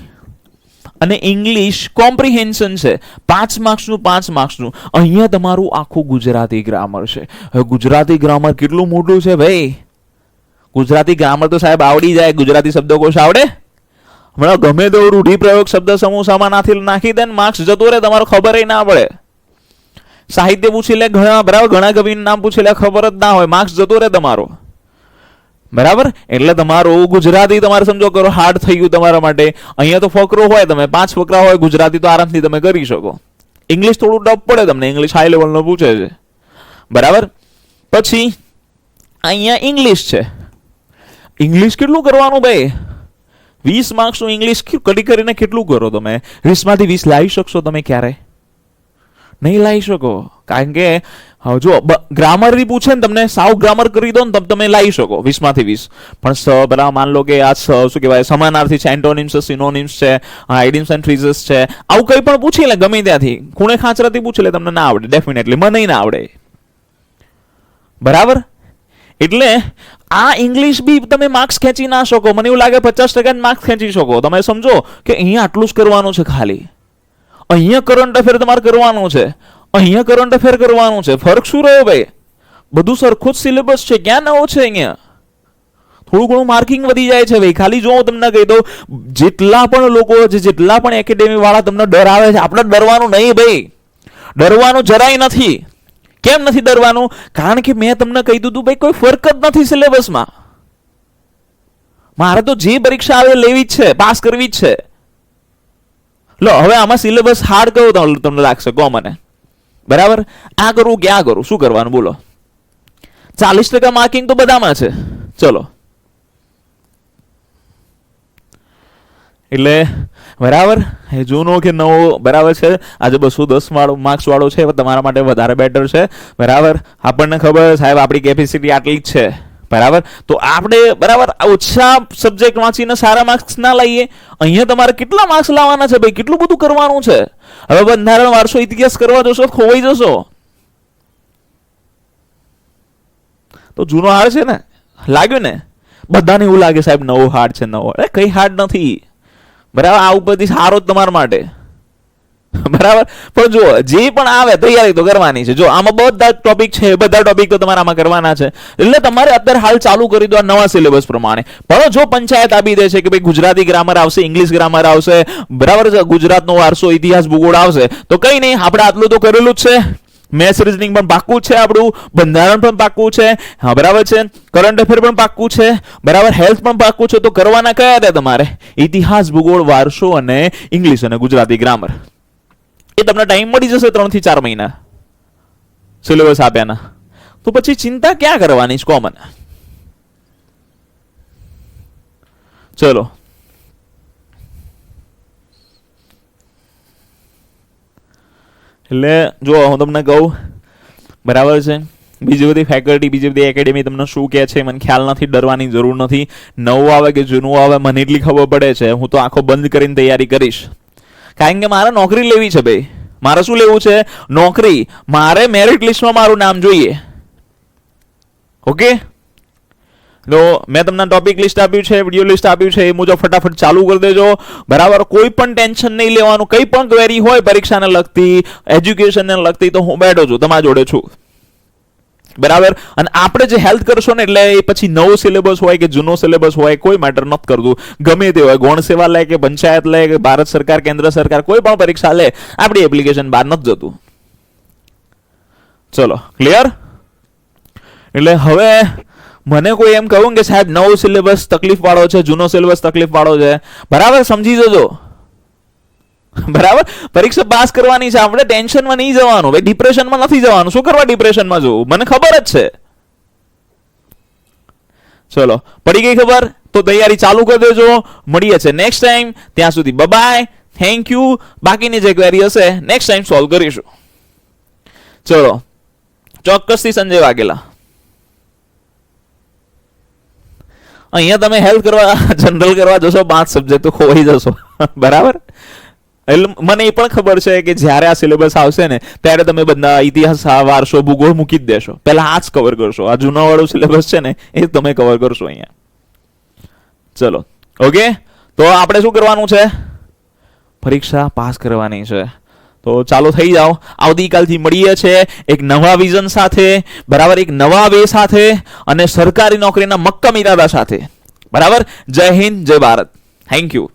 [SPEAKER 1] અને ઇંગ્લિશ કોમ્પ્રિહેન્શન છે, 5 માર્ક્સનું 5 માર્ક્સનું. અહીંયા તમારું આખું ગુજરાતી ગ્રામર છે. હવે ગુજરાતી ગ્રામર કેટલું મોટું છે ભાઈ? ગુજરાતી ગ્રામર તો સાહેબ આવડી જાય. ગુજરાતી શબ્દકોશ આવડે? હમણાં ગમે તો રૂઢિપ્રયોગ શબ્દ સમૂહમાં નાખી દે, માર્ક્સ જતો રહે, તમારો ખબર ના પડે. સાહિત્ય પૂછી લે ઘણા, બરાબર, ઘણા કવિનું નામ પૂછી લે, ખબર જ ના હોય, માર્ક્સ જતો રહે તમારો. બરાબર, એટલે તમારું ગુજરાતી તમારે સમજો કરો હાર્ડ થઈ ગયું તમારા માટે. અહીંયા તો ફકરો હોય, તમે 5 ફકરા હોય, ગુજરાતી તો આરામથી તમે કરી શકો. ઇંગ્લિશ થોડું ટફ પડે તમને, ઇંગ્લિશ હાઈ લેવલનો પૂછે છે. બરાબર, પછી અહીંયા ઇંગ્લિશ છે. ઇંગ્લિશ કેટલું કરવાનું ભાઈ? 20 માર્ક્સનું ઇંગ્લિશ કડી કરીને કેટલું કરો તમે? 20 માંથી 20 લાવી શકશો તમે? ક્યારે નહીં લાવી શકો. કારણ કે જો ગ્રામર પૂછે ને તમને, સાવ ગ્રામર કરી દો ને તમે લાવી શકો 20 માંથી 20. પણ બરાબર માન લો કે આ શું કહેવાય, સમાનાર્થી છે, એન્ટોનિમ્સ છે, સિનોનિમ્સ છે, આઇડિયમ્સ એન્ડ ફ્રેઝિસ છે, આવું કંઈ પણ પૂછી લે ગમે ત્યાંથી, ખૂણે ખાંચરાથી પૂછી લે, તમને ના આવડે ડેફિનેટલી, મને ના આવડે. બરાબર, એટલે આ ઇંગ્લિશ બી તમે માર્ક્સ ખેંચી ના શકો. મને એવું લાગે 50% માર્ક્સ ખેંચી શકો. તમે સમજો કે અહીંયા આટલું જ કરવાનું છે ખાલી. અહીંયા કરંટ અફેર તમારે કરવાનું છે, અહીંયા કરંટ અફેર કરવાનું છે. ફરક શું રહ્યો ભાઈ? બધું સરખું જ સિલેબસ છે, ક્યાં નવો છે? અહીંયા થોડું ઘણું માર્કિંગ વધી જાય છે ભાઈ. ખાલી જો હું તમને કહી દઉં, જેટલા પણ લોકો છે, જેટલા પણ એકેડેમી વાળા તમને ડરાવે છે, આપણે ડરવાનું નહીં ભાઈ, ડરવાનું જરાય નથી. કેમ નથી ડરવાનું? કારણ કે મેં તમને કહી દીધું ભાઈ, કોઈ ફરક જ નથી સિલેબસમાં. મારે તો જે પરીક્ષા આવે લેવી જ છે, પાસ કરવી જ છે. લો, હવે આમાં સિલેબસ હાર્ડ કયો તમને લાગશે? કહો મને. બરાબર, આ કરું કે આ કરું, શું કરવાનું બોલો? 40% માર્કિંગ તો બધામાં છે. ચલો, એટલે બરાબર, જૂનો કે નવો બરાબર છે. આજે 210 વાળો માર્ક્સ વાળો છે, તમારા માટે વધારે બેટર છે. બરાબર, આપણને ખબર સાહેબ આપણી કેપેસિટી આટલી જ છે. બરાબર, તો આપણે બરાબર ઓછા સબ્જેક્ટ વાંચીને સારા માર્ક્સ ના લઈએ. અહીંયા તમારે કેટલા માર્ક્સ લાવવાના છે ભાઈ? કેટલું બધું કરવાનું છે. હવે બંધારણ, વારસો, ઇતિહાસ કરવા જશો ખોવાઈ જશો. તો જૂનો હાર્ડ છે ને, લાગ્યું ને? બધાને એવું લાગે સાહેબ નવો હાર્ડ છે, નવો. અરે કઈ હાર્ડ નથી. બરાબર, આ ઉપરથી સારો જ તમારા માટે, બરાબર. પણ જો જે પણ આવે તૈયારી તો કરવાની છે. જો આમાં બધા ટોપિક છે, બધા ટોપિક તો તમારે આમાં કરવાના છે. એટલે તમારે અત્યારે હાલ ચાલુ કરી દો આ નવા સિલેબસ પ્રમાણે. પણ જો પંચાયત આપી દે છે કે ભાઈ ગુજરાતી ગ્રામર આવશે, ઇંગ્લિશ ગ્રામર આવશે, બરાબર છે, ગુજરાતનો વારસો, ઇતિહાસ, ભૂગોળ આવશે, તો કઈ નહીં, આપણે આટલું તો કરેલું જ છે. મેથ્સ રીઝનિંગ પણ પાક્કું છે, આપણું બંધારણ પણ પાક્કું છે, હા બરાબર છે, કરંટ અફેર પણ પાક્કું છે, બરાબર, હેલ્થ પણ પાક્કું છે. તો કરવાના કયા હતા તમારે? ઇતિહાસ, ભૂગોળ, વારસો અને ઇંગ્લિશ અને ગુજરાતી ગ્રામર. એ તમને ટાઈમ મળી જશે 3 થી 4 મહિના સિલેબસ આપ્યાના. તો પછી ચિંતા ક્યાં કરવાની છે કોમન. ચલો એટલે જો હું તમને કહું, બરાબર છે, બીજી બધી ફેકલ્ટી, બીજી બધી એકેડેમી તમને શું કહે છે મને ખ્યાલ નથી, ડરવાની જરૂર નથી. નવું આવે કે જૂનું આવે મને એટલી ખબર પડે છે, હું તો આંખો બંધ કરીને તૈયારી કરીશ. કારણ કે મારે નોકરી લેવી છે ભાઈ. મારે શું લેવું છે? નોકરી. મારે મેરિટ લિસ્ટમાં મારું નામ જોઈએ. ઓકે, તો મેં તમને ટોપિક લિસ્ટ આપ્યું છે, વિડીયો લિસ્ટ આપ્યું છે, એ મુજબ ફટાફટ ચાલુ કરી દેજો. બરાબર, કોઈ પણ ટેન્શન નહીં લેવાનું. કંઈ પણ ક્વેરી હોય પરીક્ષાને લગતી, એજ્યુકેશનને લગતી, તો હું બેઠો છું, તમારા જોડે છું. બરાબર. અને આપણે જે હેલ્થ કરશો ને, એટલે એ પછી નવો સિલેબસ હોય કે જૂનો સિલેબસ હોય, કોઈ મેટર નથી કરતું. ગમે તે હોય, ગૌણ સેવા લે કે પંચાયત લે કે ભારત સરકાર, કેન્દ્ર સરકાર, કોઈ પણ પરીક્ષા લે, આપણી એપ્લિકેશન બહાર નથી જતું. ચલો ક્લિયર. એટલે હવે મને કોઈ એમ કહું કે સાહેબ નવો સિલેબસ તકલીફ વાળો છે, જૂનો સિલેબસ તકલીફ વાળો છે, બરાબર, સમજી જજો. બરાબર, પરીક્ષા પાસ કરવાની છે, આપણે ટેન્શનમાં નહીં જવાનું ભાઈ, ડિપ્રેશનમાં નથી જવાનું. શું કરવા ડિપ્રેશનમાં જવું? મને ખબર જ છે. ચલો પડી ગઈ ખબર? તો તૈયારી ચાલુ કરી દેજો. મળીએ છે નેક્સ્ટ ટાઈમ. ત્યાં સુધી બાય, થેન્ક યુ. બાકીની જે ક્વેરી હશે નેક્સ્ટ ટાઈમ સોલ્વ કરીશું. ચલો ચોક્કસથી સંજય વાઘેલા. અહીંયા તમે હેલ્પ કરવા, જનરલ કરવા જશો, 5 સબ્જેક્ટ તો ખોવાઈ જશો. બરાબર. એટલે મને એ પણ ખબર છે કે જ્યારે આ સિલેબસ આવશે ને ત્યારે તમે બધા ઇતિહાસ, વારસો, ભૂગોળ મૂકી જ દેશો. પહેલા આ જ કવર કરશો. આ જૂનો વાળો સિલેબસ છે ને એ તમે કવર કરશો અહીંયા. ચલો ઓકે, તો આપણે શું કરવાનું છે? પરીક્ષા પાસ કરવાની છે. તો ચાલો થઈ જાઓ. આવતીકાલથી મળીએ છે એક નવા વિઝન સાથે, બરાબર, એક નવા વે સાથે અને સરકારી નોકરીના મક્કમ ઇરાદા સાથે. બરાબર. જય હિન્દ, જય ભારત. Thank you.